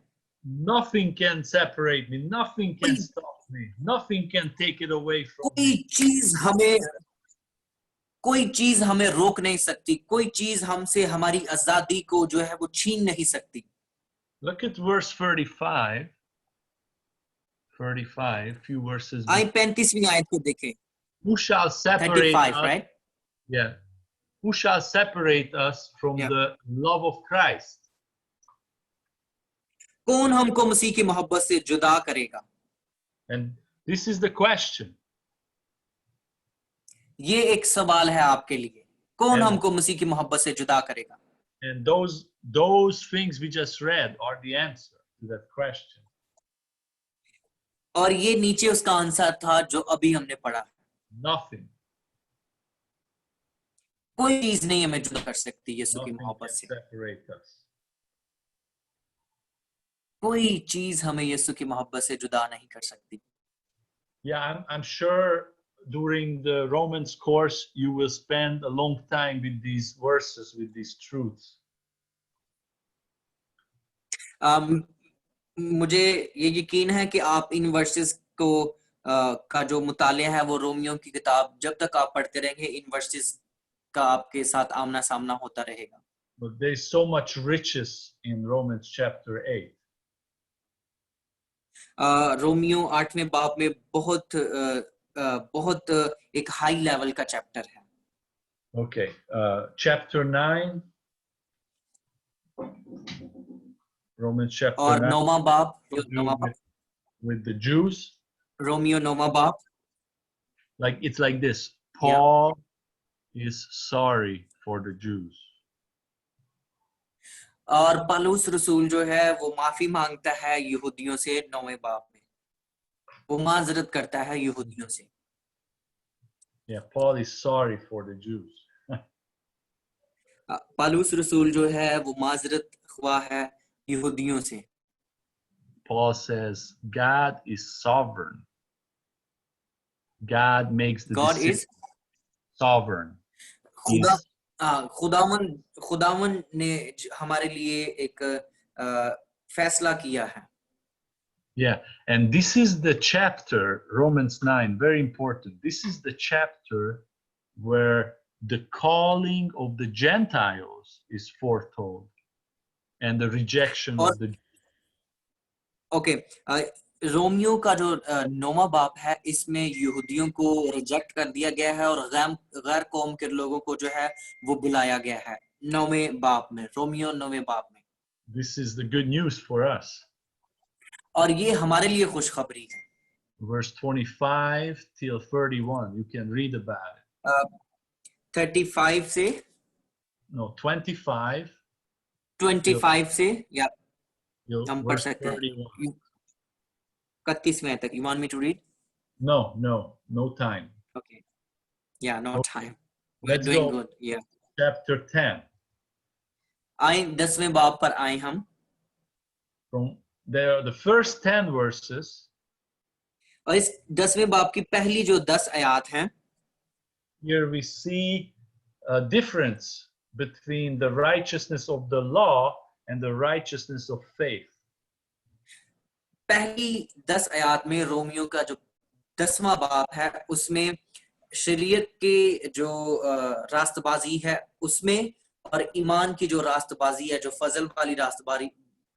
nothing can separate me. Nothing can stop me. Nothing can take it away from me. कोई चीज हमें रोक नहीं सकती, कोई चीज हमसे हमारी आजादी को जो है वो छीन नहीं सकती। Look at verse 35. 35, few verses. आई 35वीं आयत को देखें। Who shall separate 35, us? right? Yeah. Who shall separate us from Yeah. the love of Christ? कौन हमको मसीह की मोहब्बत से जुदा करेगा? And this is the question. ये एक सवाल है आपके लिए, कौन And- हमको मसीह की मोहब्बत से जुदा करेगा? And those things we just read are the answer to that question. और ये नीचे उसका आंसर था जो अभी हमने पढ़ा। Nothing. कोई चीज नहीं हमें जुदा कर सकती यीशु की Nothing can मोहब्बत से। separate us. कोई चीज हमें यीशु की मोहब्बत से जुदा नहीं कर सकती। Yeah, I'm sure during the Romans course you will spend a long time with these verses, with these truths. मुझे ये यकीन है कि आप इन वर्सेस को का जो मुतालिया है वो रोमियो की किताब जब तक आप पढ़ते रहेंगे, इन वर्सेस का आपके साथ आमना सामना होता रहेगा। But there's so much riches in Romans chapter 8. Romeo 8वें बाब में बहुत एक हाई लेवल का चैप्टर है। Okay, chapter 9. Romans chapter और 9 9वां बाब, to do with the Jews. रोमियो 9वां बाब, Like it's like this. Paul is sorry for the Jews. और पौलुस रसूल जो है वो माफी मांगता है यहूदियों से 9वें बाब में, वो माजरत करता है यहूदियों से। Yeah, Paul is sorry for the Jews. पौलुस रसूल जो है वो माजरत हुआ है यहूदियों से। Paul says God is sovereign. God makes the God decision. is Sovereign. खुदा He's- खुदावन ने हमारे लिए एक फैसला किया है। Yeah, and this is the chapter, Romans 9, very important. This is the chapter where the calling of the Gentiles is foretold and the rejection of the okay, Romeo का जो 9वां बाब है, इसमें यहूदियों को रिजेक्ट कर दिया गया है और गैर कौम के लोगों को जो है वो बुलाया गया है 9वें बाब में, रोमियो 9वें बाब में। This is the good news for us. और ये हमारे लिए खुशखबरी है। Verse 25 till 31, you can read about it. 35 से No, 25 25 से या till हम पढ़ verse सकते हैं 31. 31वें तक। You want me to read? No time. Okay. Yeah, no Okay. time. We're Let's doing go. good. Yeah. Chapter 10. आए 10वें बाब पर आए हम। From there, the first 10 verses, और इस 10वें बाब की पहली जो 10 आयात हैं, here we see a difference between the righteousness of the law and the righteousness of faith. पहली 10 आयात में रोमियो का जो 10वां बाब है उसमें शरीयत के जो रास्तबाजी है उसमें और ईमान की जो रास्तबाजी है, जो फजल वाली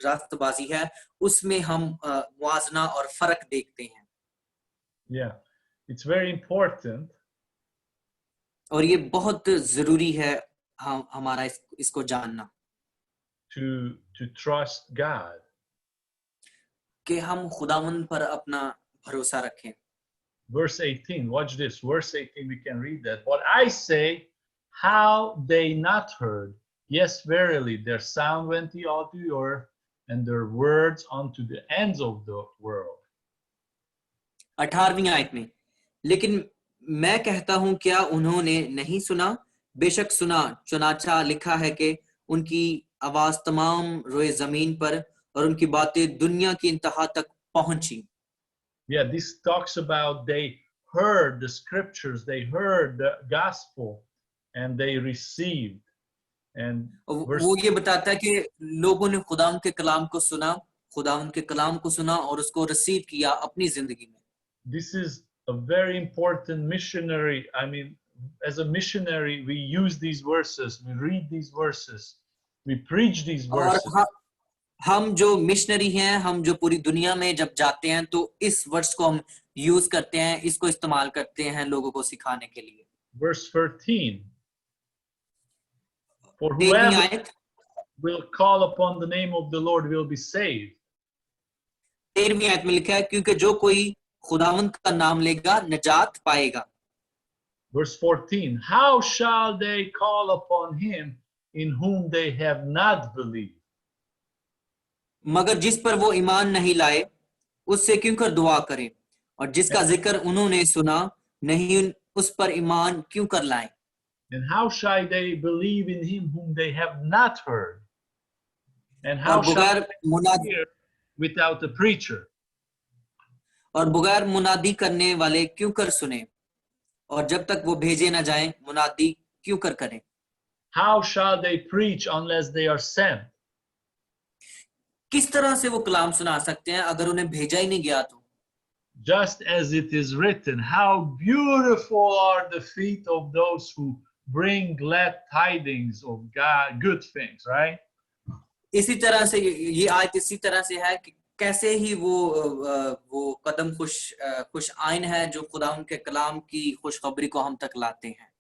रास्तबाजी है, उसमें हम मुआजना और फर्क देखते हैं। Yeah, it's very important और ये बहुत जरूरी है हमारा इसको जानना to trust God. कि हम खुदावंद पर अपना भरोसा रखें। Verse 18, watch this. Verse 18, we can read that. But I say, how they not heard? Yes, verily, their sound went out to the earth, and their words unto the ends of the world. 18वीं आयत में, लेकिन मैं कहता हूं क्या उन्होंने नहीं सुना? बेशक सुना, चुनाचा लिखा है कि उनकी आवाज तमाम रोए जमीन पर और उनकी बातें दुनिया की इंतहा तक पहुंची। Yeah, this talks about they heard the scriptures, they heard the gospel, and they received. And वो ये बताता है कि लोगों ने खुदावंद के कलाम को सुना, खुदावंद के कलाम को सुना और उसको रिसीव किया अपनी जिंदगी में। This is a very important missionary. I mean, as a missionary, we use these verses, we read these verses, we preach these verses. और हम जो मिशनरी हैं, हम जो पूरी दुनिया में जब जाते हैं तो इस वर्ष को हम यूज करते हैं, इसको इस्तेमाल करते हैं लोगों को सिखाने के लिए। Verse 13. For whoever will call upon the name of the Lord will be saved. 13वीं आयत में लिखा है, क्योंकि जो कोई खुदावंद का नाम लेगा निजात पाएगा। Verse 14. How shall they call upon him in whom they have not believed? मगर जिस पर वो ईमान नहीं लाए उससे क्यों कर दुआ करें, और जिसका जिक्र उन्होंने सुना नहीं उस पर ईमान क्यों कर लाएं। And how shall they believe in him whom they have not heard? And how shall they hear without a preacher? और बगैर मुनादी करने वाले क्यों कर सुने, और जब तक वो भेजे ना जाएं मुनादी क्यों कर करें। How shall they preach unless they are sent? किस तरह से वो कलाम सुना सकते हैं अगर उन्हें भेजा ही नहीं गया तो। Just as it is written, how beautiful are the feet of those who bring glad tidings of God, good things, right? इसी तरह से ये आयत इसी तरह से है कि कैसे ही वो कदम खुश आइन है जो खुदा उनके कलाम की खुशखबरी को हम तक लाते हैं।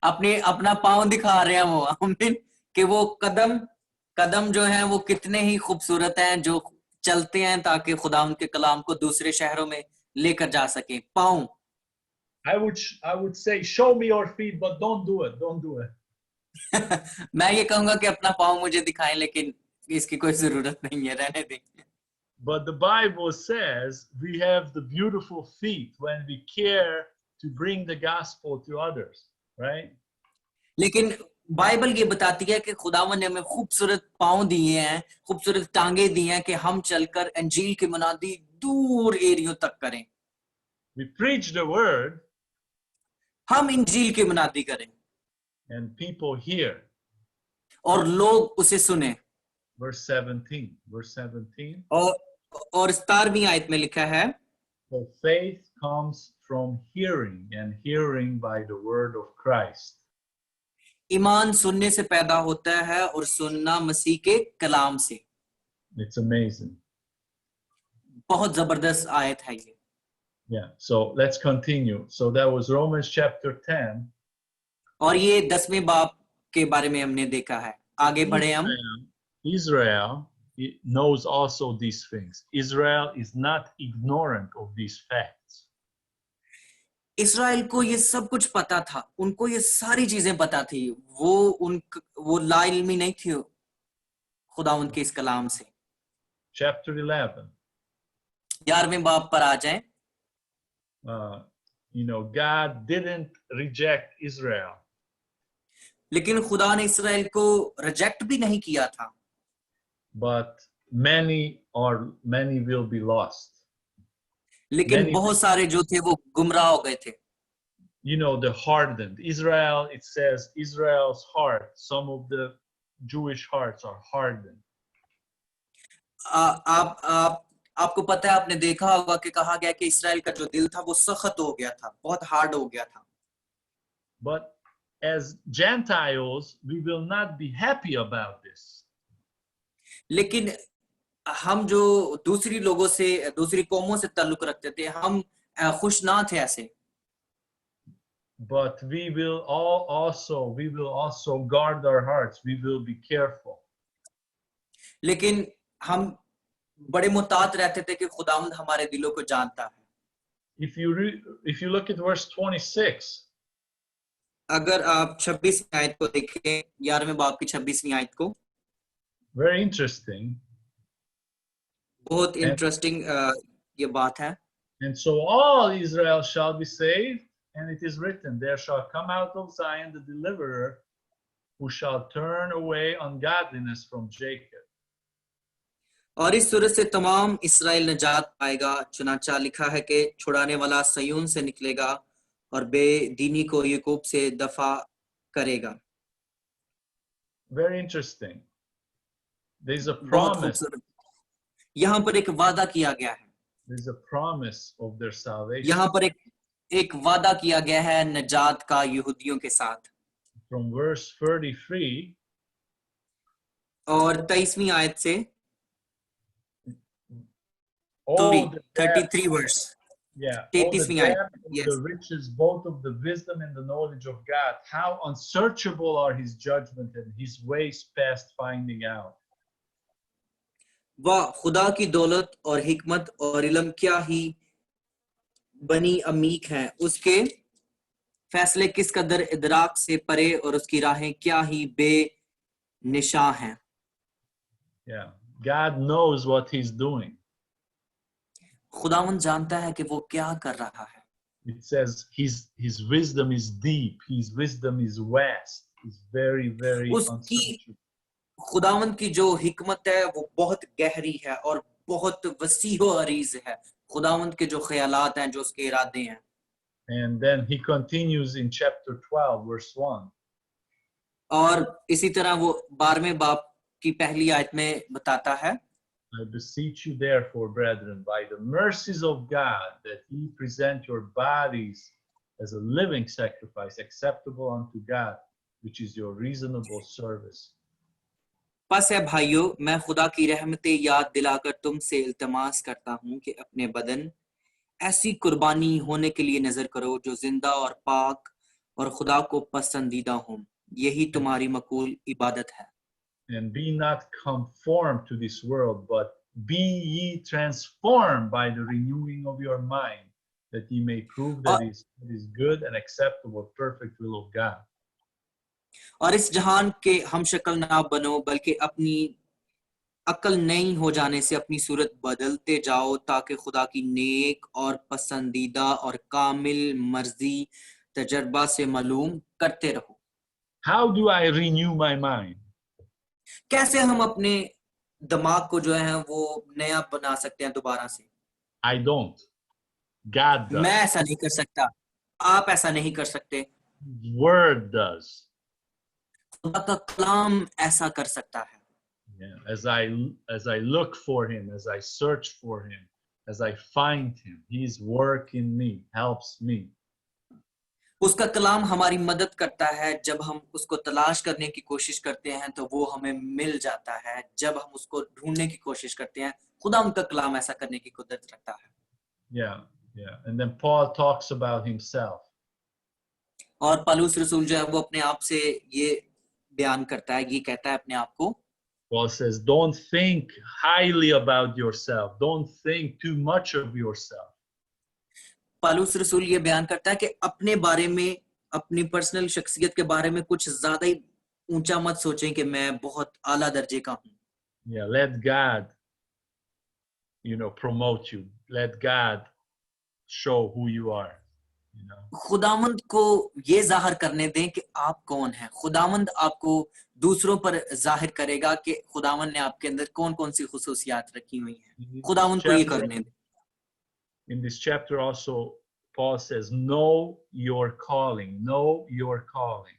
अपना पाँव दिखा रहे हैं वो, आमीन, कि वो कदम जो हैं वो कितने ही खूबसूरत हैं जो चलते हैं ताकि खुदा उनके कलाम को दूसरे शहरों में लेकर जा सके। पाँव, I would say show me your feet, but don't do it. मैं ये कहूंगा कि अपना पाँव मुझे दिखाएं, लेकिन इसकी कोई जरूरत नहीं है, रहने दें। But the Bible says we have the beautiful feet when we care to bring the gospel to others, right? लेकिन बाइबल ये बताती है कि खुदावन ने हमें खूबसूरत पाँव दिए हैं, खूबसूरत टांगे दी हैं कि हम चलकर अंजील की मुनादी दूर एरियो तक करें। We preach the word, हम इंजील की मुनादी करें and people hear. और लोग उसे सुने। Verse 17. और 17वीं आयत में लिखा है, For faith comes from hearing, and hearing by the word of Christ. ईमान सुनने से पैदा होता है और सुनना मसीह के कलाम से। It's amazing. बहुत जबरदस्त आयत है ये. Yeah. So let's continue. So that was Romans chapter 10. और ये 10वें बाब के बारे में हमने देखा है. आगे बढ़े हम. Israel knows also these things. Israel is not ignorant of these facts. इस्राएल को ये सब कुछ पता था. उनको ये सारी चीजें पता थी. वो लाइल्मी नहीं थी खुदावंद के इस कलाम से. Chapter 11. 11वें बाब पर आ जाएं. God didn't reject Israel. लेकिन खुदा ने इस्राएल को रिजेक्ट भी नहीं किया था. But many will be lost. लेकिन बहुत सारे जो थे वो गुमराह हो गए थे. The hardened Israel, it says Israel's heart, some of the Jewish hearts are hardened. आपको पता है, आपने देखा होगा कि कहा गया कि इस्राएल का जो दिल था वो सख्त हो गया था, बहुत हार्ड हो गया था. But as Gentiles, we will not be happy about this. लेकिन हम जो दूसरी लोगों से, दूसरी कौमों से ताल्लुक रखते थे, हम खुश ना थे ऐसे. But we will also guard our hearts. We will be careful. लेकिन हम बड़े मुतात रहते थे कि खुदावंद हमारे दिलों को जानता है. If you look at verse 26, अगर आप 26वीं आयत को देखें, 11वें बाब की 26वीं आयत को, very interesting. बहुत इंटरेस्टिंग ये बात है. And so all Israel shall be saved, and it is written, there shall come out of Zion the deliverer, who shall turn away ungodliness from Jacob. और इस सूरत से तमाम इस्राएल निजात पाएगा. चुनांचा लिखा है कि छुड़ाने वाला सयून से निकलेगा और बेदीनी को याकूब से दफा करेगा. Very interesting. There is a promise. यहाँ पर एक वादा किया गया है. There is a promise of their salvation. यहाँ पर एक वादा किया गया है निजात का यहूदियों के साथ. From verse 33. और 23वीं आयत से 33 verse. Yeah. 33वीं आयत. Yes. The riches both of the wisdom and the knowledge of God. How unsearchable are his judgment and his ways past finding out. वह खुदा की दौलत और हिकमत और इल्म क्या ही बनी अमीक है. उसके फैसले किस कदर इदराक से परे और उसकी राहें क्या ही बेनिशा हैं. Yeah. God knows what he's doing. खुदावंद जानता है कि वो क्या कर रहा है. It says his wisdom is deep. His wisdom is vast. It's very, very unsearchable. खुदावंद की जो हिकमत है वो बहुत गहरी है और बहुत वसी व अरीज है. खुदावंद के जो ख्यालात हैं, जो उसके इरादे हैं. And then he continues in chapter 12 verse 1. और इसी तरह वो 12वें बाब की पहली आयत में बताता है, I beseech you therefore, brethren, by the mercies of God, that ye present your bodies as a living sacrifice acceptable unto God, which is your reasonable service. बस है भाइयों, मैं खुदा की रहमतें याद दिलाकर तुमसे इल्तमास करता हूं कि अपने बदन ऐसी कुर्बानी होने के लिए नजर करो जो जिंदा और पाक और खुदा को पसंदीदा हो. यही तुम्हारी मकबूल इबादत है. And be not conformed to this world, but be ye transformed by the renewing of your mind, that ye may prove that it is good and acceptable, perfect will of God. और इस जहान के हम शक्ल ना बनो, बल्कि अपनी अकल नई हो जाने से अपनी सूरत बदलते जाओ, ताकि खुदा की नेक और पसंदीदा और कामिल मर्जी तजर्बा से मालूम करते रहो. How do I renew my mind? कैसे हम अपने दिमाग को जो है वो नया बना सकते हैं दोबारा से? I don't. God does. मैं ऐसा नहीं कर सकता. आप ऐसा नहीं कर सकते. Word does. खुदा का कलाम ऐसा कर सकता है. Yeah. As I look for him, as I search for him, as I find him, his work in me helps me. उसका कलाम हमारी मदद करता है। जब हम उसको तलाश करने की कोशिश करते हैं तो वो हमें मिल जाता है। जब हम उसको ढूंढने की कोशिश करते हैं, खुदा उनका कलाम ऐसा करने की कुदरत रखता है। Yeah, yeah. And then Paul talks about himself. और पौलुस रसूल जो है वो अपने आप से ये बयान करता है, ये कहता है अपने आप को। Paul says, don't think highly about yourself. Don't think too much of yourself. पौलुस रसूल ये बयान करता है कि अपने बारे में, अपनी पर्सनल शख्सियत के बारे में कुछ ज्यादा ही ऊंचा मत सोचें कि मैं बहुत आला दर्जे का हूं। Yeah, let God, promote you. Let God show who you are. खुदावंद को ये जाहिर करने दें कि आप कौन हैं। खुदावंद आपको दूसरों पर जाहिर करेगा कि खुदावंद ने आपके अंदर कौन कौन सी खुसूसियात रखी हुई हैं। खुदावंद को ये करने दें। In this chapter also, Paul says, know your calling. Know your calling.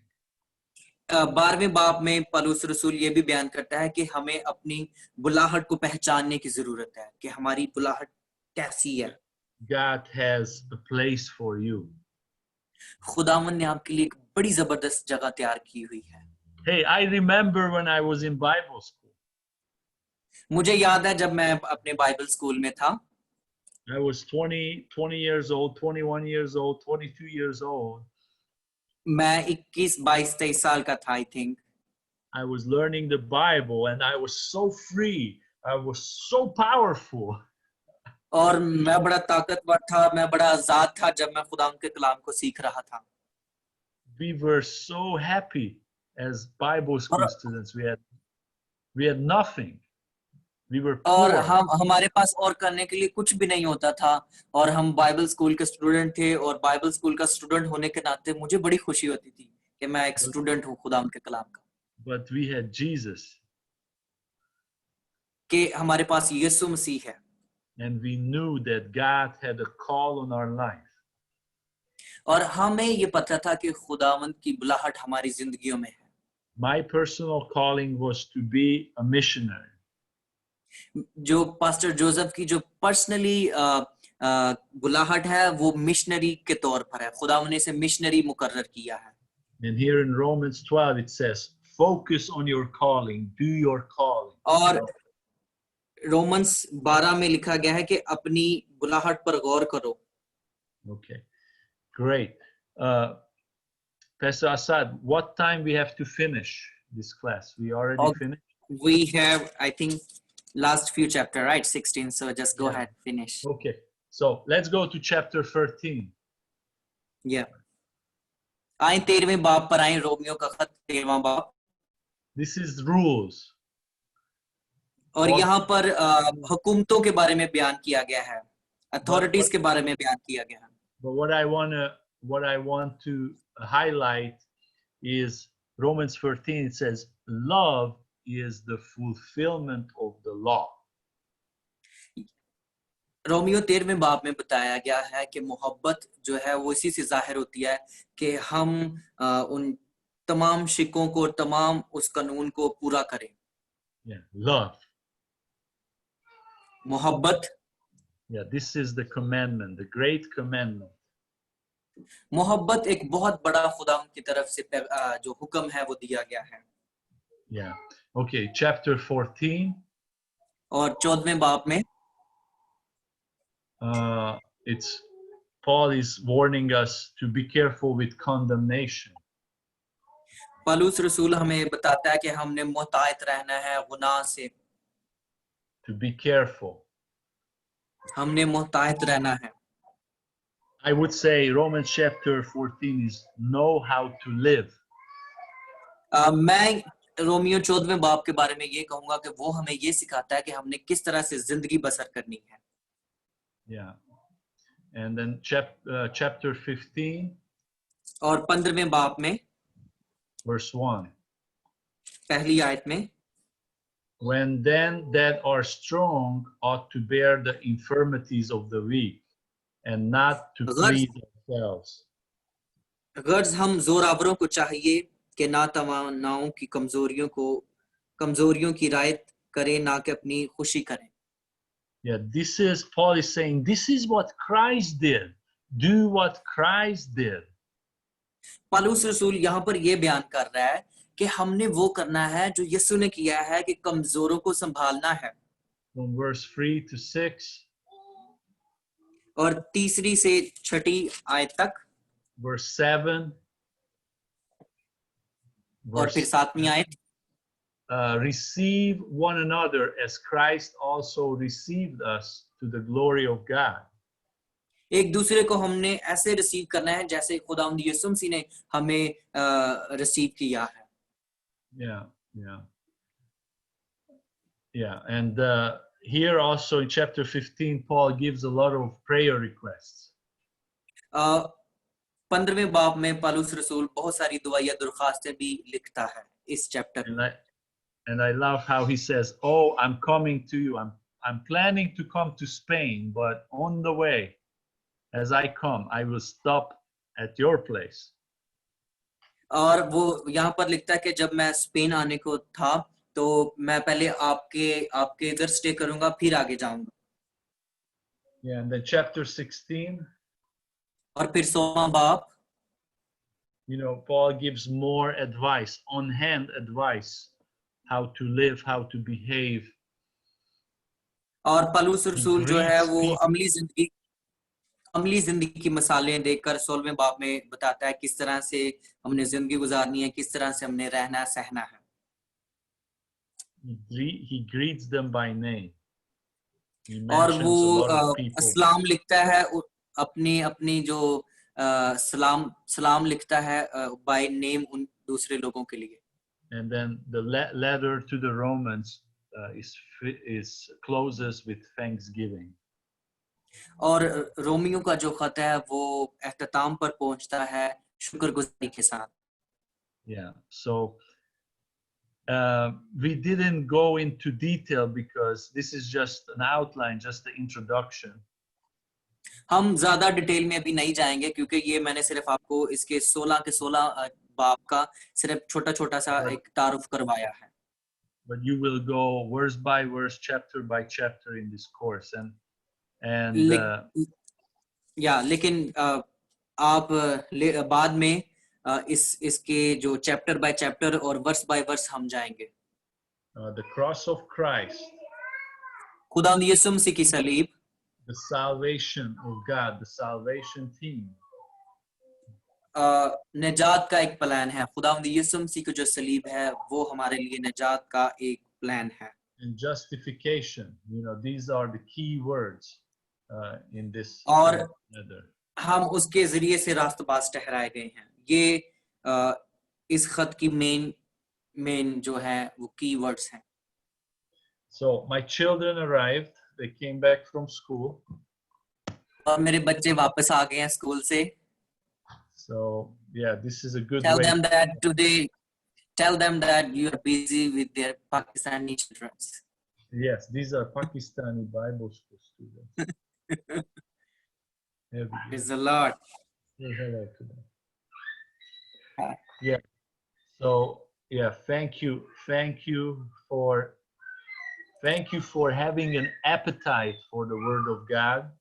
12वें बाब में पौलुस रसूल ये भी बयान करता है कि हमें अपनी बुलाहट को पहचानने की जरूरत है कि हमारी बुलाहट कैसी है। God has a place for you. खुदावंद ने आपके लिए एक बड़ी जबरदस्त जगह तैयार की हुई है। Hey, I remember when I was in Bible school. मुझे याद है जब मैं अपने बाइबल स्कूल में था। I was 20 years old, 21 years old, 22 years old. मैं 21, 22, 23 साल का था, I think. I was learning the Bible and I was so free. I was so powerful. और मैं बड़ा ताकतवर था, मैं बड़ा आजाद था जब मैं खुदा के कलाम को सीख रहा था। We were so happy as Bible school students. We had nothing. We were और poor. हमारे पास और करने के लिए कुछ भी नहीं होता था और हम बाइबल स्कूल के स्टूडेंट थे और बाइबल स्कूल का स्टूडेंट होने के नाते मुझे बड़ी खुशी होती थी कि मैं एक स्टूडेंट हूँ खुदा के कलाम का। But we had Jesus. कि हमारे पास यीशु मसीह है। And we knew that God had a call on our life. और हमें ये पता था कि खुदावंद की बुलाहट हमारी जिंदगियों में है। My personal calling was to be a missionary. जो पास्टर जोसेफ की जो पर्सनली बुलाहट है वो मिशनरी के तौर पर है। खुदावंद ने इसे मिशनरी मुकर्रर किया है। And here in Romans 12 it says, focus on your calling, do your calling. और रोमन्स 12 में लिखा गया है कि अपनी बुलाहट पर गौर करो। Okay, great. Pastor Assad, what time we have to finish this class? We already finished? We have, I think, last few chapter, right? 16. So just go ahead, finish. Okay, so let's go to chapter 13. Yeah. आए 13वें बाब पर आए, Romeo का खत 13वां बाब। This is rules. और यहाँ पर हुकूमतों के बारे में बयान किया गया है, अथॉरिटीज के बारे में बयान किया गया है। But what I want to highlight is Romans 13. It says, love is the fulfillment of the law. रोमियो 13वें बाब में बताया गया है कि मोहब्बत जो है वो इसी से जाहिर होती है कि हम उन तमाम शिकों को और तमाम उस कानून को पूरा करें। Yeah, love. मोहब्बत। Yeah, this is the commandment, the great commandment. मोहब्बत एक बहुत बड़ा खुदा की तरफ से जो हुक्म है वो दिया गया है। Yeah. Okay, chapter 14. और 14वें बाब में it's Paul is warning us to be careful with condemnation. पौलुस रसूल हमें बताता है कि हमने मोहतात रहना है गुनाह से। To be careful. हमने मोहतात रहना है। I would say Romans chapter 14 is know how to live. मैं रोमियो 14वें बाब के बारे में ये कहूंगा कि वो हमें ये सिखाता है कि हमने किस तरह से जिंदगी बसर करनी है। Yeah. And then chapter 15. और 15वें बाब में verse 1. पहली आयत में When then that are strong ought to bear the infirmities of the weak and not to please themselves. गर्ज हम जोरावरों को चाहिए कि ना तवानाओं की कमजोरियों की रायत करें, ना कि अपनी खुशी करें। Yeah, this is Paul is saying, this is what Christ did. Do what Christ did. पौलुस रसूल यहाँ पर ये बयान कर रहा है कि हमने वो करना है जो यीशु ने किया है, कि कमजोरों को संभालना है। From verse 3 to 6, और 3 से 6 आयत तक, verse 7, और फिर verse 7वीं आयत, receive one another as Christ also received us to the glory of God. एक दूसरे को हमने ऐसे रिसीव करना है जैसे खुदावंद यीशु मसीह ने हमें रिसीव किया है। Yeah. And here also in chapter 15, Paul gives a lot of prayer requests. 15वें बाब में पौलुस रसूल बहुत सारी दुआ या दरख्वास्तें भी लिखता है इस चैप्टर में। And I love how he says, "Oh, I'm coming to you. I'm planning to come to Spain, but on the way, as I come, I will stop at your place." और वो यहाँ पर लिखता है कि जब मैं स्पेन आने को था तो मैं पहले आपके इधर स्टे करूंगा, फिर आगे जाऊंगा। Yeah, and then chapter 16, और फिर 16वां बाब, you know, Paul gives more advice, on-hand advice, how to live, how to behave. और पौलुस रसूल जो है वो Greets अमली जिंदगी की मिसालें देकर 16वें बाब में बताता है किस तरह से हमने जिंदगी गुजारनी है, किस तरह से हमने रहना सहना है। He greets them by name. He और mentions वो a lot of people. सलाम लिखता है, अपनी जो सलाम लिखता है बाय नेम उन दूसरे लोगों के लिए। And then the letter to the Romans is closes with thanksgiving. और रोमियो का जो खत है वो एख्तिताम पर पहुंचता है शुक्रगुजारी के साथ। Yeah, so we didn't go into detail because this is just an outline, just the introduction. हम ज्यादा डिटेल में अभी नहीं जाएंगे क्योंकि ये मैंने सिर्फ आपको इसके 16 के 16 बाब का सिर्फ छोटा सा एक तारुफ करवाया है। But you will go verse by verse, chapter by chapter in this course, लेकिन आप बाद में इसके जो चैप्टर बाय चैप्टर और वर्स बाय वर्स हम जाएंगे। the cross of Christ, खुदावंद यीशु मसीह की सलीब, the salvation of God, the salvation team. निजात का एक प्लान है। खुदावंद यीशु मसीह की जो सलीब है वो हमारे लिए निजात का एक प्लान है। And justification, you know, these are the key words in this और letter. हम उसके जरिए से रास्तबाज ठहराए गए हैं। ये इस खत की मेन जो है वो की वर्ड्स हैं। So my children arrived. They came back from school. और मेरे बच्चे वापस आ गए हैं स्कूल से। So yeah, this is a good Tell way. them that you are busy with their Pakistani children. Yes, these are Pakistani Bible school students. Praise the Lord. Say hello to them. Hi. Yeah. So yeah, thank you for having an appetite for the Word of God.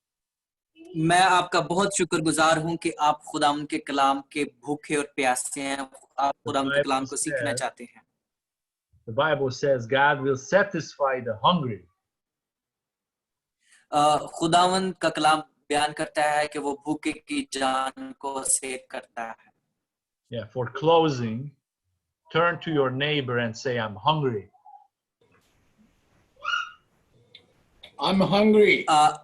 मैं आपका बहुत शुक्रगुजार हूं कि आप खुदावंद के कलाम के भूखे और प्यासे हैं। आप खुदावंद के कलाम को सीखना चाहते हैं। The Bible says God will satisfy the hungry. खुदावंद का कलाम बयान करता है कि वो भूखे की जान को सेव करता है। Yeah, for closing, turn to your neighbor and say, "I'm hungry." I'm hungry.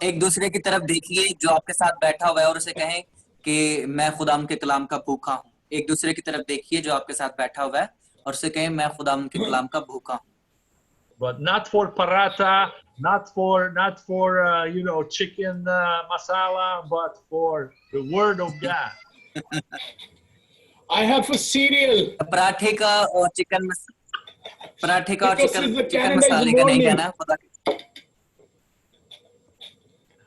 एक दूसरे की तरफ देखिए जो आपके साथ बैठा हुआ है और उसे कहें कि मैं खुदावंद के कलाम का भूखा हूँ। एक दूसरे की तरफ देखिए जो आपके साथ बैठा हुआ है और उसे कहें मैं खुदावंद के कलाम का भूखा हूँ। But not for paratha, not for you know, chicken masala, but for the Word of God. I have a cereal. पराठे का और chicken Because it's the Canada मसाले का नहीं कहना।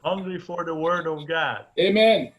Hungry for the Word of God. Amen.